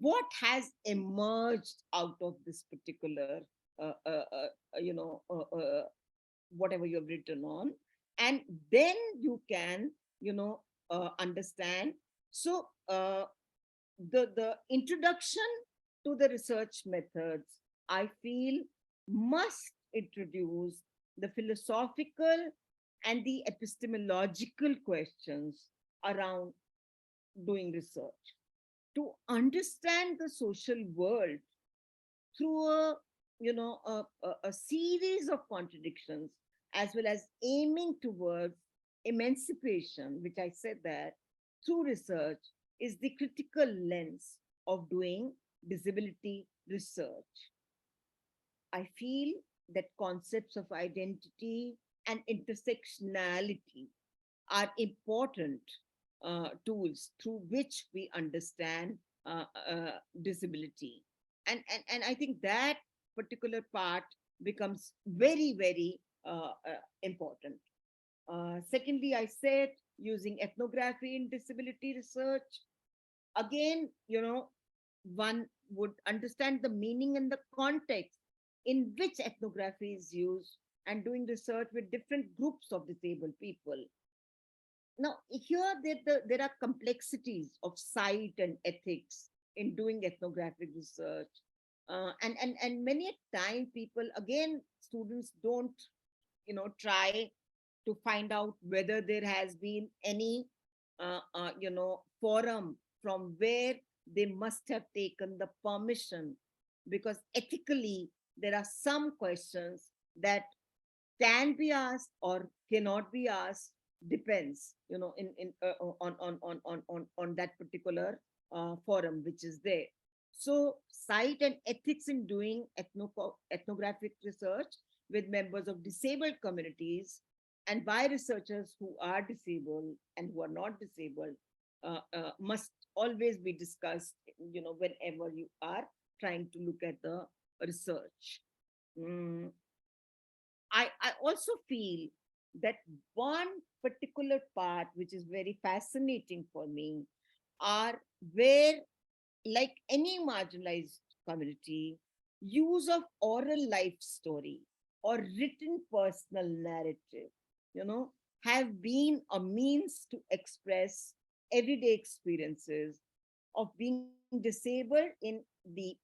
what has emerged out of this particular, uh, uh, uh, you know uh, uh, whatever you have written on, and then you can, understand. So, the introduction to the research methods, I feel, must introduce the philosophical and the epistemological questions around doing research, to understand the social world through a, a series of contradictions, as well as aiming towards emancipation, which I said that through research is the critical lens of doing disability research. I feel that concepts of identity and intersectionality are important tools through which we understand disability. And I think that particular part becomes very, very important. Secondly, I said using ethnography in disability research. Again, one would understand the meaning and the context in which ethnography is used, and doing research with different groups of disabled people. Now, here there are complexities of site and ethics in doing ethnographic research. And many a time people, again, students don't, try to find out whether there has been any, forum from where they must have taken the permission, because ethically there are some questions that can be asked or cannot be asked, depends, in on that particular forum which is there. So site and ethics in doing ethnographic research with members of disabled communities, and by researchers who are disabled and who are not disabled, must always be discussed, whenever you are trying to look at the research. Mm, I also feel that one particular part which is very fascinating for me are where, like any marginalized community, use of oral life story or written personal narrative, you know, have been a means to express everyday experiences of being disabled in the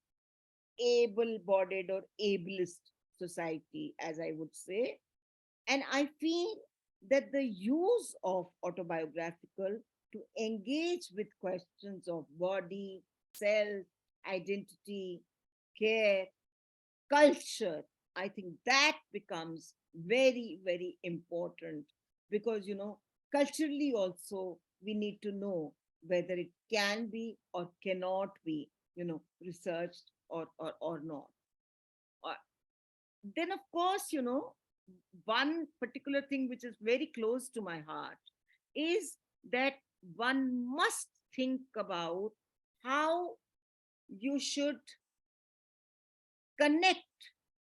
able-bodied or ableist society, as I would say. And I feel that the use of autobiographical to engage with questions of body, self, identity, care, culture, I think that becomes very, very important, because, culturally also we need to know whether it can be or cannot be, researched or not. Uh, then, of course, one particular thing which is very close to my heart is that one must think about how you should connect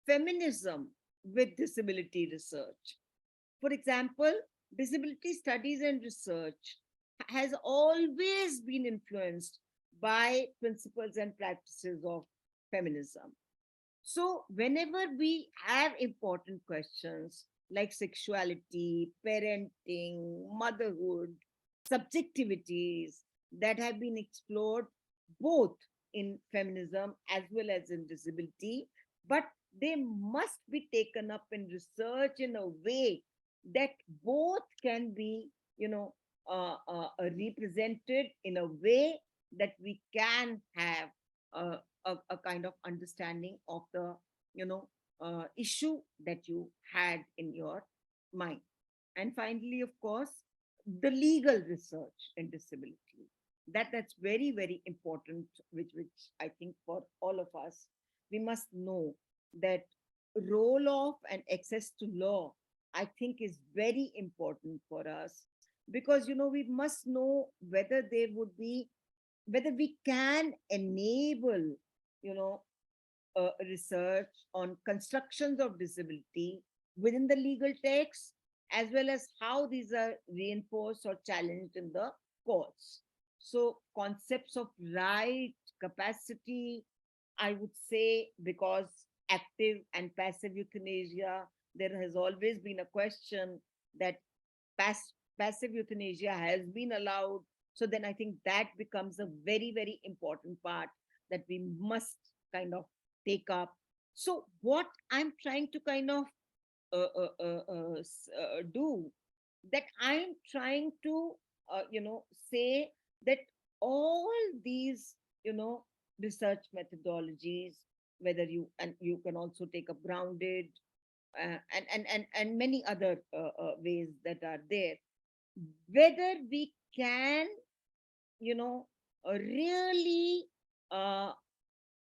feminism with disability research. For example, disability studies and research has always been influenced by principles and practices of feminism. So, whenever we have important questions like sexuality, parenting, motherhood, subjectivities that have been explored both in feminism as well as in disability, but they must be taken up in research in a way that both can be, represented in a way that we can have a kind of understanding of the issue that you had in your mind. And finally, of course, the legal research in disability, that's very very important, which I think for all of us, we must know that role of and access to law, I think, is very important for us, because we must know whether there would be, whether we can enable, you know research on constructions of disability within the legal text, as well as how these are reinforced or challenged in the courts. So concepts of right, capacity, I would say, because active and passive euthanasia, there has always been a question that passive euthanasia has been allowed. So then I think that becomes a very, very important part that we must kind of take up. So what I'm trying to kind of do, that I'm trying to, say that all these, research methodologies, whether you can also take up grounded, and many other ways that are there, whether we can, really uh,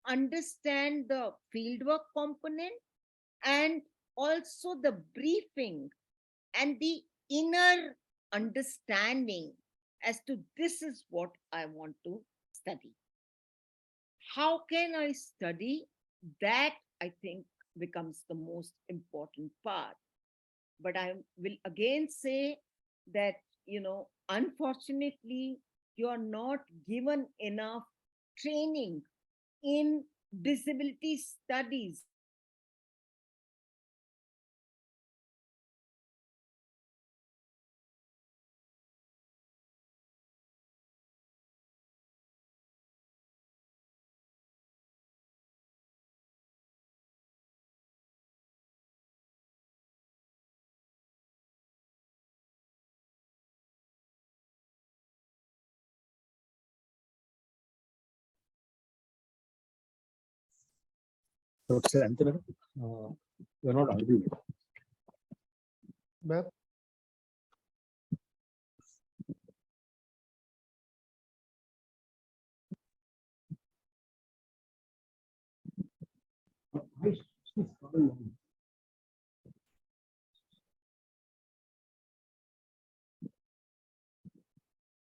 understand the fieldwork component, and also the briefing and the inner understanding as to this is what I want to study. How can I study? That, I think, becomes the most important part. But I will again say that, unfortunately, you are not given enough training in disability studies. Professor Anita, madam, you're not audible. Ma'am,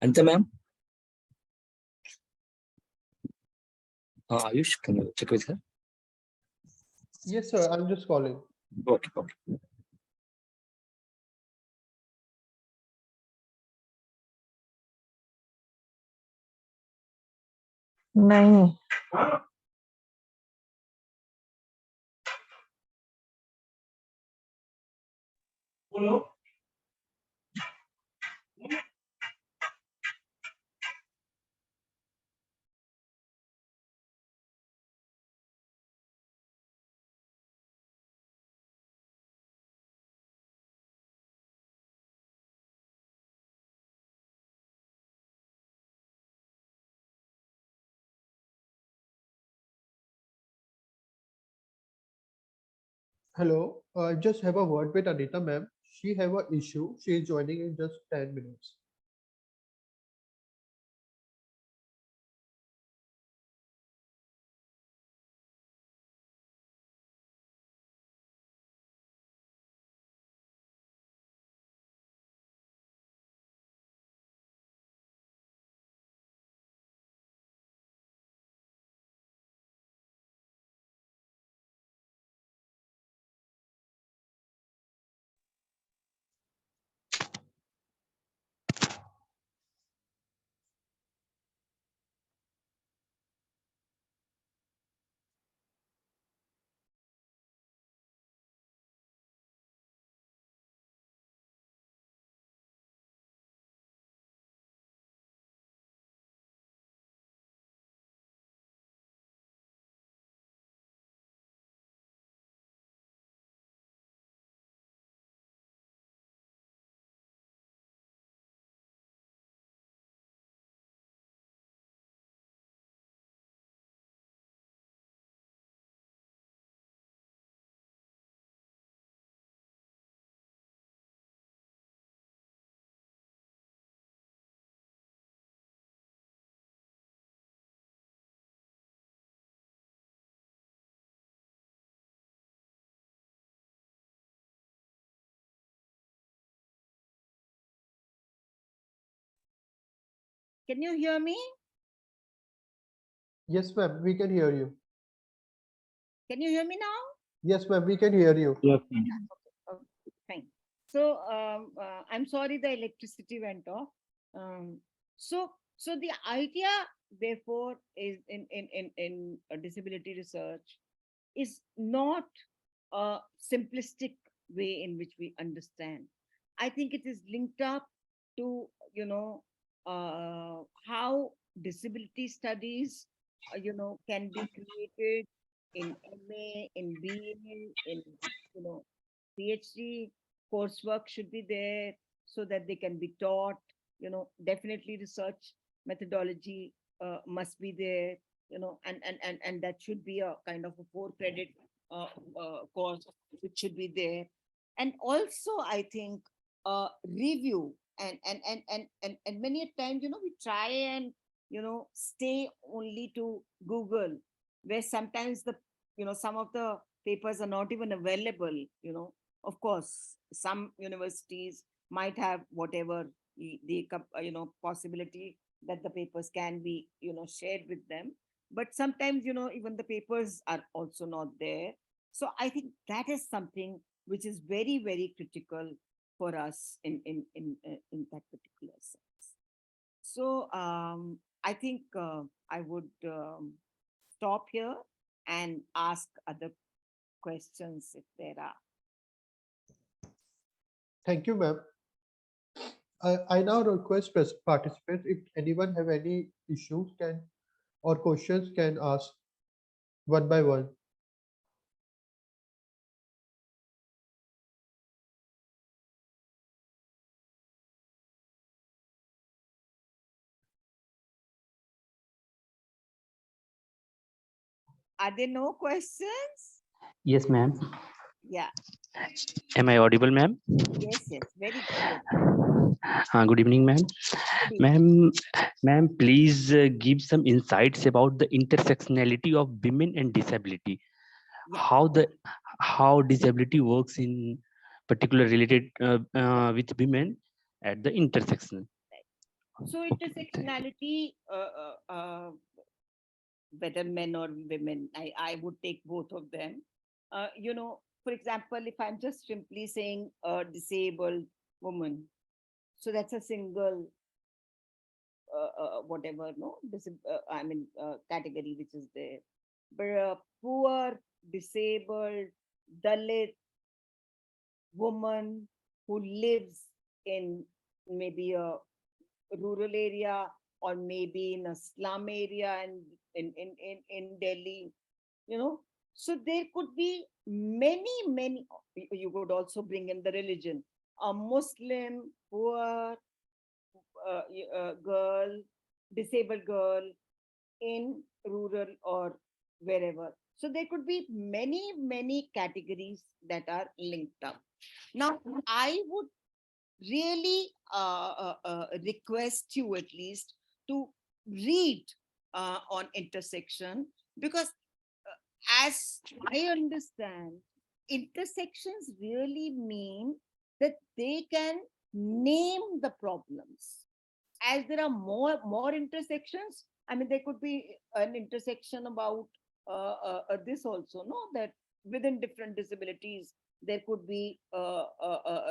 Anita, ma'am. Ayush, can you check with her? yes, sir. I'm just calling. Okay, okay. नहीं Hello. I just have a word with Anita, ma'am. She have a issue. She is joining in just 10 minutes. Can you hear me? Yes, ma'am, we can hear you. Can you hear me now? Yes, ma'am, we can hear you. Yes. Okay, fine. So I'm sorry the electricity went off. So the idea, therefore, is in disability research is not a simplistic way in which we understand. I think it is linked up to how disability studies can be created in MA, in BA, in PhD. Coursework should be there so that they can be taught. Definitely research methodology must be there. And that should be a kind of a 4 credit course which should be there. And also, I think review and many a times we try and stay only to Google, where sometimes some of the papers are not even available. Of course, some universities might have whatever the possibility that the papers can be shared with them, but sometimes even the papers are also not there. So I think that is something which is very, very critical for us in that particular sense. So I think I would stop here and ask other questions if there are. Thank you, ma'am. I now request participants, if anyone have any issues or questions, can ask one by one. Are there no questions? Yes, ma'am. Yeah. Am I audible, ma'am? Yes, very clear. Good evening, ma'am. Good evening. Ma'am, please give some insights about the intersectionality of women and disability. Yeah. How disability works in particular related with women at the intersection. So Okay, thank you. intersectionality, whether men or women, I would take both of them. For example, if I'm just simply saying a disabled woman, so that's a single whatever, no, category which is there. But poor, disabled, Dalit woman who lives in maybe a rural area or maybe in a slum area and in Delhi, so there could be many. You could also bring in the religion, a Muslim poor girl, disabled girl in rural or wherever. So there could be many categories that are linked up. Now I would really request you at least to read on intersection, because as I understand, intersections really mean that they can name the problems. As there are more intersections, I mean, there could be an intersection about this also, no? That within different disabilities, there could be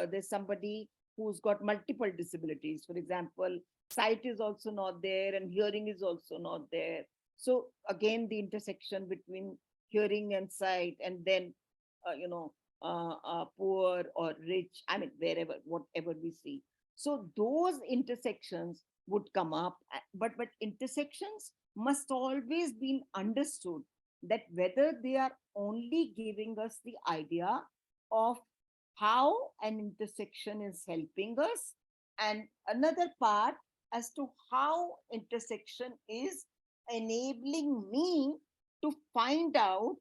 there's somebody who's got multiple disabilities. For example, sight is also not there, and hearing is also not there. So again, the intersection between hearing and sight, and then poor or rich. I mean, wherever, whatever we see. So those intersections would come up, but intersections must always be understood, that whether they are only giving us the idea of how an intersection is helping us, and another part as to how intersection is enabling me to find out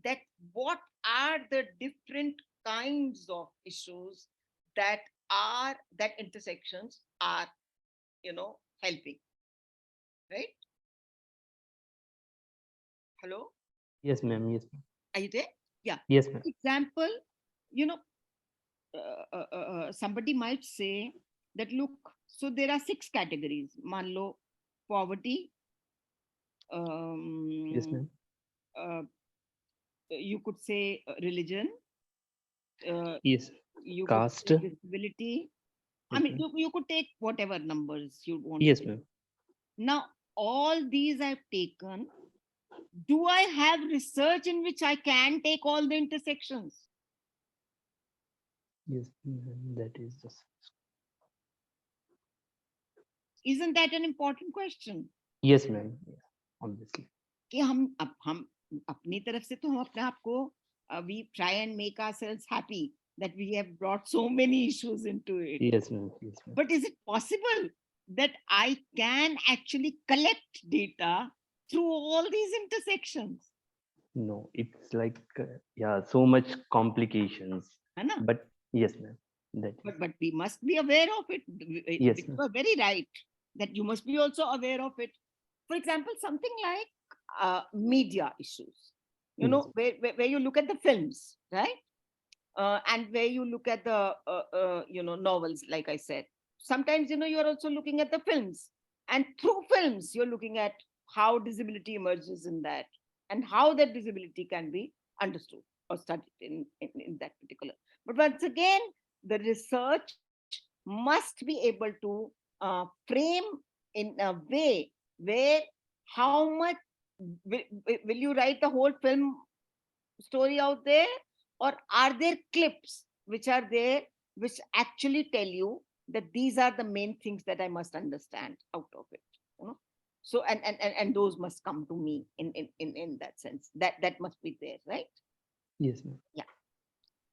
that what are the different kinds of issues that intersections are helping, right? Hello, Yes, ma'am. Yes, ma'am. are you there? Yeah. Yes, For ma'am. example, you know somebody might say that, look, so there are 6 categories, manlo, poverty, Yes, ma'am. uh, you could say religion, uh, Yes. you could Caste. say disability. I Yes, mean, ma'am. you could take whatever numbers you want to Yes, take. ma'am. Now, all these I've taken. Do I have research in which I can take all the intersections? Yes, ma'am. That is just. Isn't that an important question? Yes, ma'am. Yes, obviously. कि हम अपनी तरफ से तो हम अपने आप को we try and make ourselves happy that we have brought so many issues into it. Yes, ma'am. Yes, ma'am. But is it possible that I can actually collect data through all these intersections? No, it's like yeah, so much complications. है ना? But yes, ma'am. That is. But we must be aware of it. Yes, You ma'am. are very right that you must be also aware of it. For example, something like media issues, you Yes. know, where you look at the films, right? And where you look at the novels, like I said. Sometimes you are also looking at the films, and through films you're looking at how disability emerges in that, and how that disability can be understood or studied in that particular. But once again, the research must be able to frame in a way where how much will you write the whole film story out there, or are there clips which are there which actually tell you that these are the main things that I must understand out of it, you know? So and those must come to me in that sense, that must be there, right? Yes, ma'am. Yeah.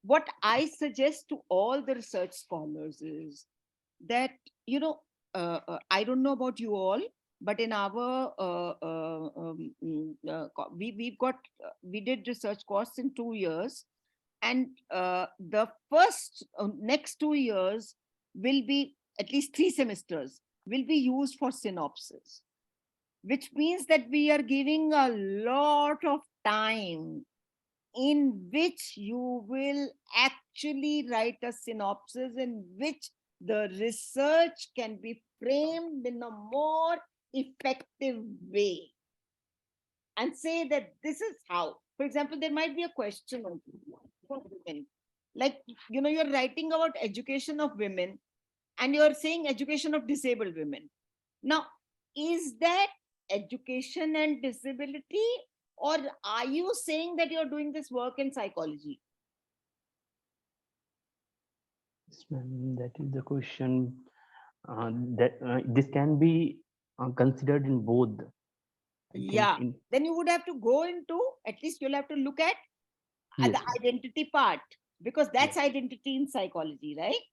What I suggest to all the research scholars is that I don't know about you all, but in our we've got we did research course in 2 years, and the first next 2 years will be at least 3 semesters will be used for synopsis, which means that we are giving a lot of time in which you will actually write a synopsis in which the research can be framed in a more effective way, and say that this is how. For example, there might be a question for women. Like, you're writing about education of women and you're saying education of disabled women. Now, is that education and disability, or are you saying that you're doing this work in psychology? Yes, ma'am. That is the question. That this can be considered in both. I think Yeah. in Then you would have to go into, at least you'll have to look at yes, the ma'am. identity part, because that's Yes, identity in psychology, right?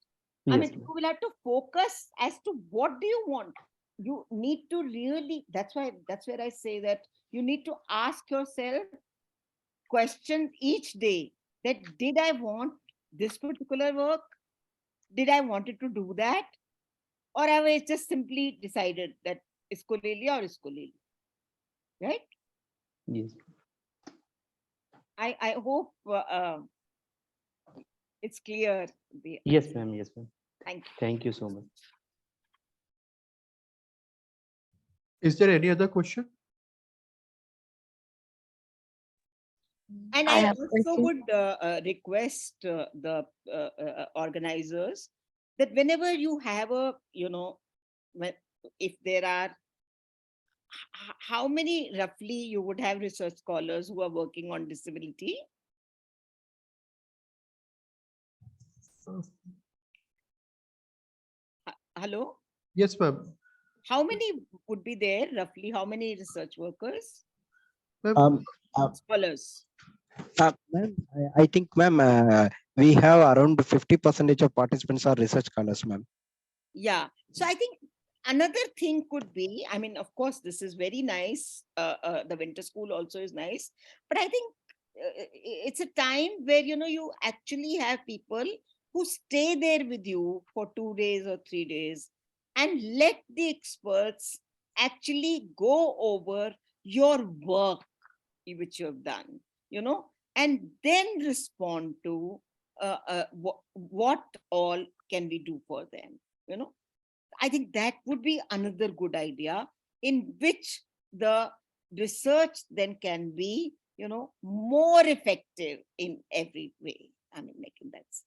I yes, mean, ma'am. you will have to focus as to what do you want. You need to really, that's where I say that you need to ask yourself questions each day, that did I want this particular work? Did I wanted to do that? Or have I just simply decided that isko le liya or isko le liya, right? Yes, I hope it's clear. yes, ma'am. Yes, ma'am. Thank you. Thank you so much. Is there any other question? And I I have also question. would request the organizers that whenever you have a, when, if there are, how many roughly you would have research scholars who are working on disability? Hello? Yes, ma'am. How many would be there roughly? How many research workers? Ma'am, Um, Scholars? Ma'am, I think, ma'am, we have around 50% of participants are research scholars, ma'am. Yeah. So I think another thing could be, I mean, of course, this is very nice. The winter school also is nice. But I think it's a time where, you actually have people who stay there with you for 2 days or 3 days and let the experts actually go over your work which you have done, and then respond to what all can we do for them, I think that would be another good idea, in which the research then can be, more effective in every way. I mean, like in that sense.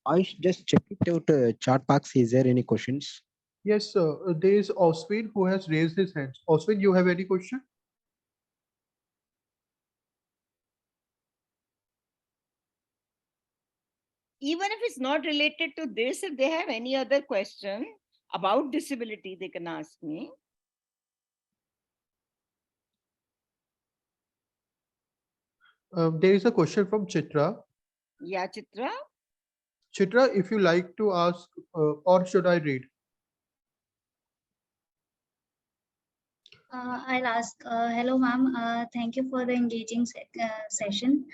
I should just check it out. Chat box. Is there any questions? Yes, sir. There is Oswin who has raised his hand. Oswin, you have any question? Even if it's not related to this, if they have any other question about disability, they can ask me. There is a question from Chitra. Yeah, Chitra. Chitra, if you like to ask, or should I read? I'll ask. Hello, ma'am. Thank you for the engaging session.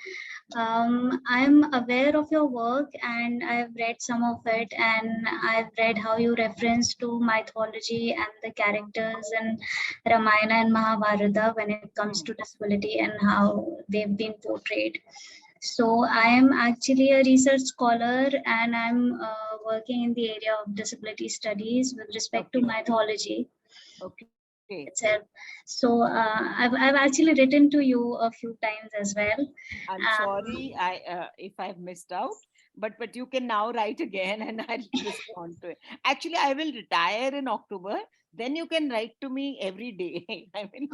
I'm aware of your work and I've read some of it, and I've read how you reference to mythology and the characters in Ramayana and Mahabharata when it comes to disability and how they've been portrayed. So I am actually a research scholar and I'm working in the area of disability studies with respect to mythology Okay. itself. So I've actually written to you a few times as well. I'm sorry if I've missed out, but you can now write again and I'll respond to it. Actually, I will retire in October. Then you can write to me every day. I mean,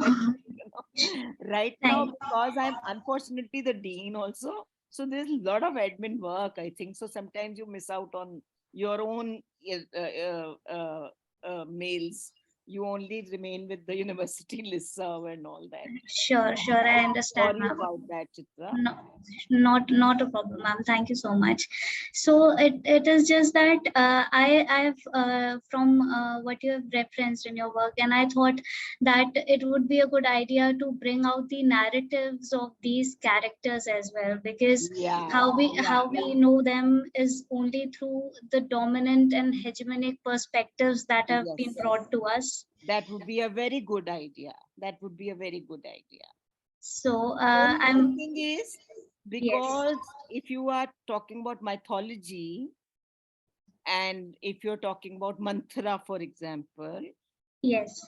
right now, because I'm unfortunately the dean also. So there's a lot of admin work, I think. So sometimes you miss out on your own mails. You only remain with the university listserv and all that. Sure, I understand, Sorry ma'am. about that, Chitra. No, not a problem, ma'am. Thank you so much. So it is just that I've from what you have referenced in your work, and I thought that it would be a good idea to bring out the narratives of these characters as well, because how we know them is only through the dominant and hegemonic perspectives that have been brought to us. That would be a very good idea. That would be a very good idea. So I'm thinking is, because if you are talking about mythology and if you're talking about mantra, for example, yes,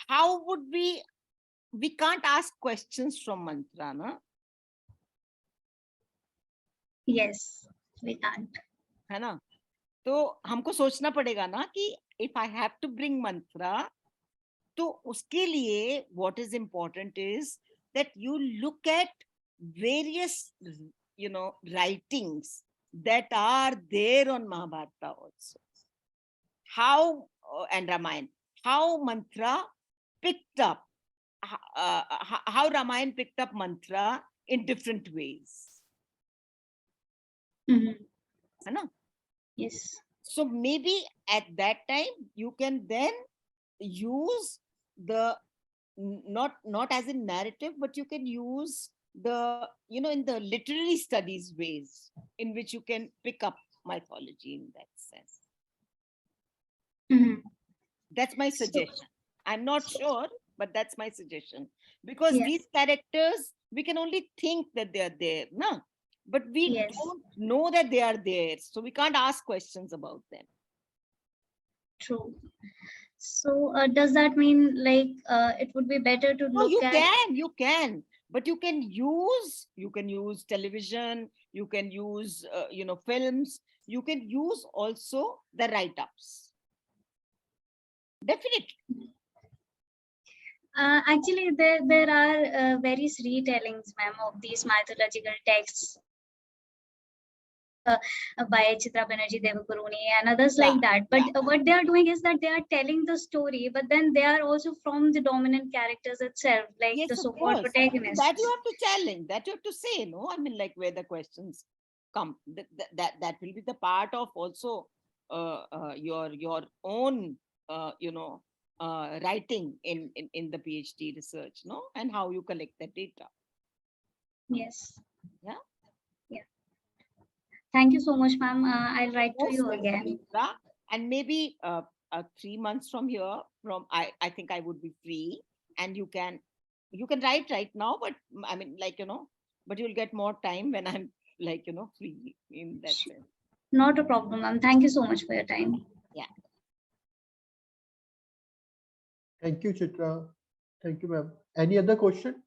how would we can't ask questions from mantra, na? Yes, we can't. है ना? तो हमको सोचना पड़ेगा ना कि if I have to bring mantra, तो उसके लिए what is important is that you look at various writings that are there on Mahabharata also. How and Ramayana, how mantra picked up, how Ramayana picked up mantra in different ways. Mm-hmm. Yes. So maybe at that time you can then use the not as a narrative, but you can use the in the literary studies ways in which you can pick up mythology in that sense. Mm-hmm. That's my suggestion. I'm not sure, but that's my suggestion, because these characters we can only think that they are there, no? But we don't know that they are there, so we can't ask questions about them. True. So does that mean like it would be better to look at? You can, but you can use television, you can use films, you can use also the write-ups. Definitely. Actually, there are various retellings, ma'am, of these mythological texts by Chitra Banerjee, Devakaruni, and others like that. But what they are doing is that they are telling the story, but then they are also from the dominant characters itself, like the so-called protagonists. That you have to challenge, that you have to say, no? I mean, like where the questions come. That will be the part of also your own writing in the PhD research, no? And how you collect the data. Yes. Yeah. Thank you so much, ma'am. I'll write to you again. And maybe 3 months from here, I think I would be free, and you can You can write right now, but I mean, like, but you'll get more time when I'm like, free in that sense. Not a problem, ma'am. Thank you so much for your time. Yeah. Thank you, Chitra. Thank you, ma'am. Any other question?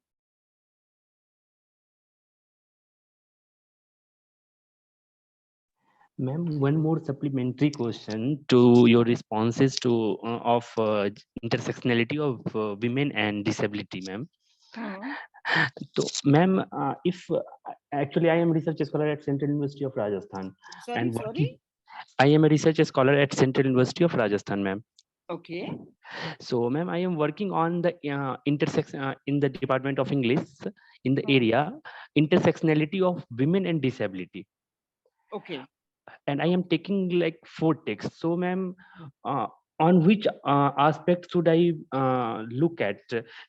Ma'am, one more supplementary question to your responses to of intersectionality of women and disability, ma'am. Hmm. So, ma'am, if actually I am research scholar at Central University of Rajasthan, Sorry, and sorry. I am a research scholar at Central University of Rajasthan, ma'am. Okay. So, ma'am, I am working on the intersection in the Department of English in the Hmm. area intersectionality of women and disability. Okay. And I am taking like 4 texts. So, ma'am, on which aspect should I look at?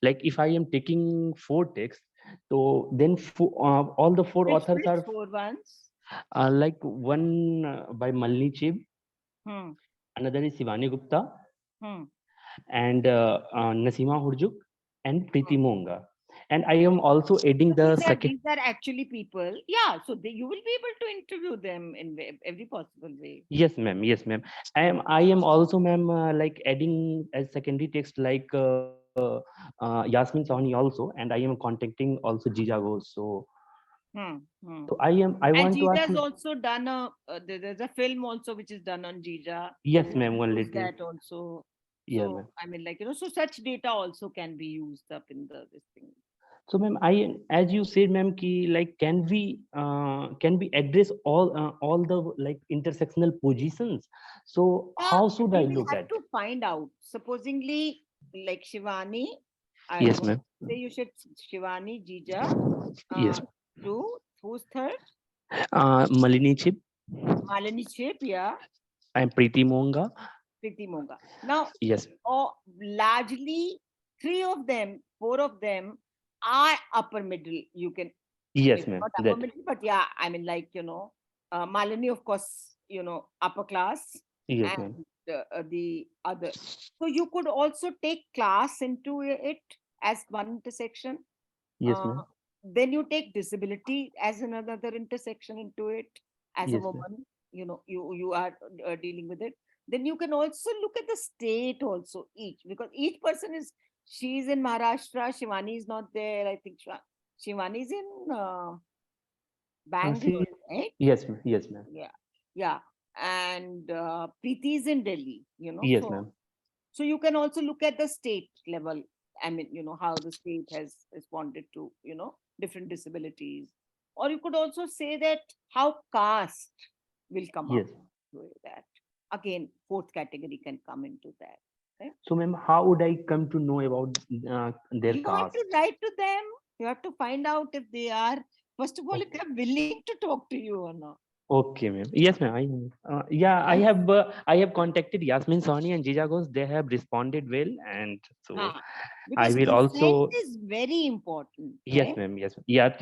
Like, if I am taking 4 texts, so then all the 4 Which authors are 4 ones? like one by Malini Chib, Hmm. another is Shivani Gupta, Hmm. and Nasima Hurjuk, and Preeti Monga. And I am also adding So the these are second. these are actually people. Yeah. So you will be able to interview them in every possible way. Yes, ma'am. Yes, ma'am. I am also, ma'am, like adding as secondary text like Yasmin Sahni also, and I am contacting also Jija Ghosh. So, Hmm. Hmm. I And want to Jija ask. has also done there's a film also which is done on Jija. Yes, You ma'am. can One use little. that also. Yeah, So ma'am. I mean, like, so such data also can be used up in this thing. So, ma'am, as you said, ma'am, ki like can we address all the like intersectional positions? So, Yeah, how should I we will look have at? to find out. Supposingly, like Shivani, I Yes, want ma'am. to say you should Shivani, Jija, Yes. two, who's third? Malini Chip Malini Chip, yeah, and Preeti Monga. Priti Monga. Now, Yes. largely, four of them are upper middle. You can, Yes, maybe ma'am. not upper That. middle, but yeah, I mean, like, Malini, of course, upper class, Yes, ma'am. and the other. So you could also take class into it as one intersection. Yes, Uh, ma'am. then you take disability as another intersection into it as a Yes, ma'am. woman. You are dealing with it. Then you can also look at the state also, each, because each person she's in Maharashtra, Shivani is not there. I think Shivani is in Bangalore, See. right? Yes, ma'am. Yes, ma'am. Yeah, yeah. And Preeti is in Delhi, Yes, so ma'am. you can also look at the state level. I mean, how the state has responded to, different disabilities. Or you could also say that how caste will come up Yes. with that. Again, fourth category can come into that. Right? So, ma'am, how would I come to know about their You have caste? to write to them. You have to find out if they are, first of all, if Okay. they are willing to talk to you or not. Okay, ma'am. Yes, ma'am. Yeah, Once, I have contacted Yasmin Sahni and Jija Ghosh. They have responded well, and so ah, I because will consent also. is very important, Yes, right? ma'am. Yes, ma'am. Yeah.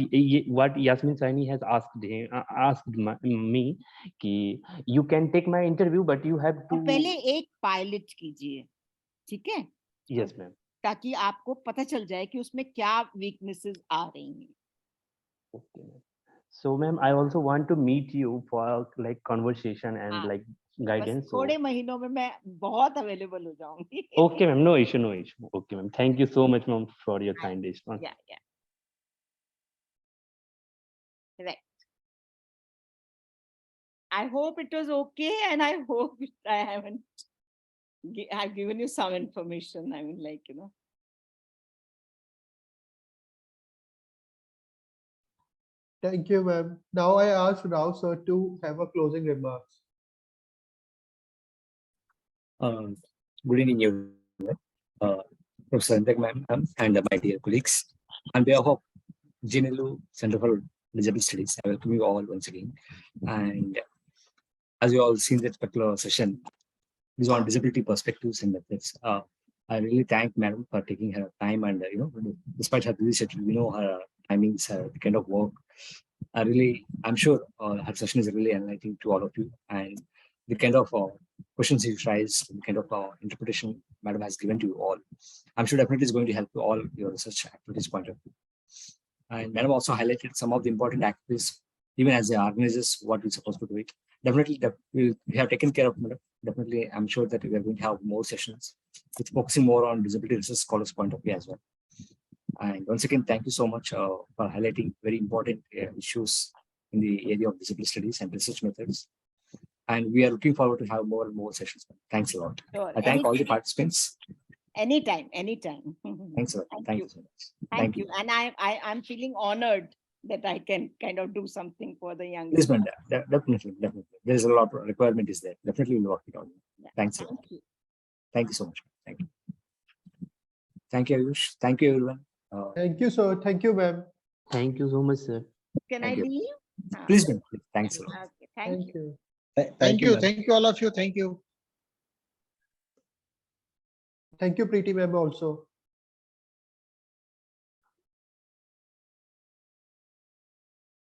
What Yasmin Sahni has asked me, कि you can take my interview, but you have और पहले to. एक pilot कीजिए, ठीक है, Yes, ma'am. ताकि आपको पता चल जाए कि उसमें क्या वीकनेसेस आ रही हैं. Okay, ma'am. So, ma'am, I also want to meet you for like conversation and हाँ, like बस guidance. थोड़े So, महीनों में मैं बहुत अवेलेबल हो जाऊंगी. okay, ma'am. No issue. No issue. Okay, ma'am. Thank you so much, ma'am, for your हाँ, kind response. yeah, right. I hope it was okay, and I hope I haven't. I've given you some information. I mean, like, Thank you, ma'am. Now I ask Rao sir to have a closing remarks. Good evening, everyone. Professor Anita ma'am and my dear colleagues. On behalf of GNLU Center for Disability Studies, I welcome you all once again. And as you all seen that particular session, is on disability perspectives and methods. I really thank Madam for taking her time and despite her busy schedule, her timings, her kind of work. I'm sure her session is really enlightening to all of you, and the kind of questions you raised, the kind of interpretation Madam has given to you all. I'm sure definitely is going to help you all your research activities point of view. And Madam also highlighted some of the important activities, even as the organizers, what we're supposed to do it. Definitely, we have taken care of, Madam. Definitely, I'm sure that we are going to have more sessions with focusing more on disability research scholars point of view as well. And once again, thank you so much for highlighting very important issues in the area of disability studies and research methods. And we are looking forward to have more and more sessions. Thanks a lot. Sure. I thank all the participants. Anytime, anytime. Thanks a lot. Thank you so much. Thank you. And I'm feeling honored that I can kind of do something for the young. Yes, ma'am. Definitely. There's a lot of requirement is there. Definitely we'll work it on. Yeah. Thanks a lot. Thank you. Thank you so much. Thank you. Thank you, Ayush. Thank you, everyone. Thank you, sir. Thank you, ma'am. Thank you so much, sir. Can I Thank you. leave? Please, ma'am. Thanks a lot. Okay, thank you. Thank you. Thank you, all of you. Thank you. Thank you, Preeti ma'am also.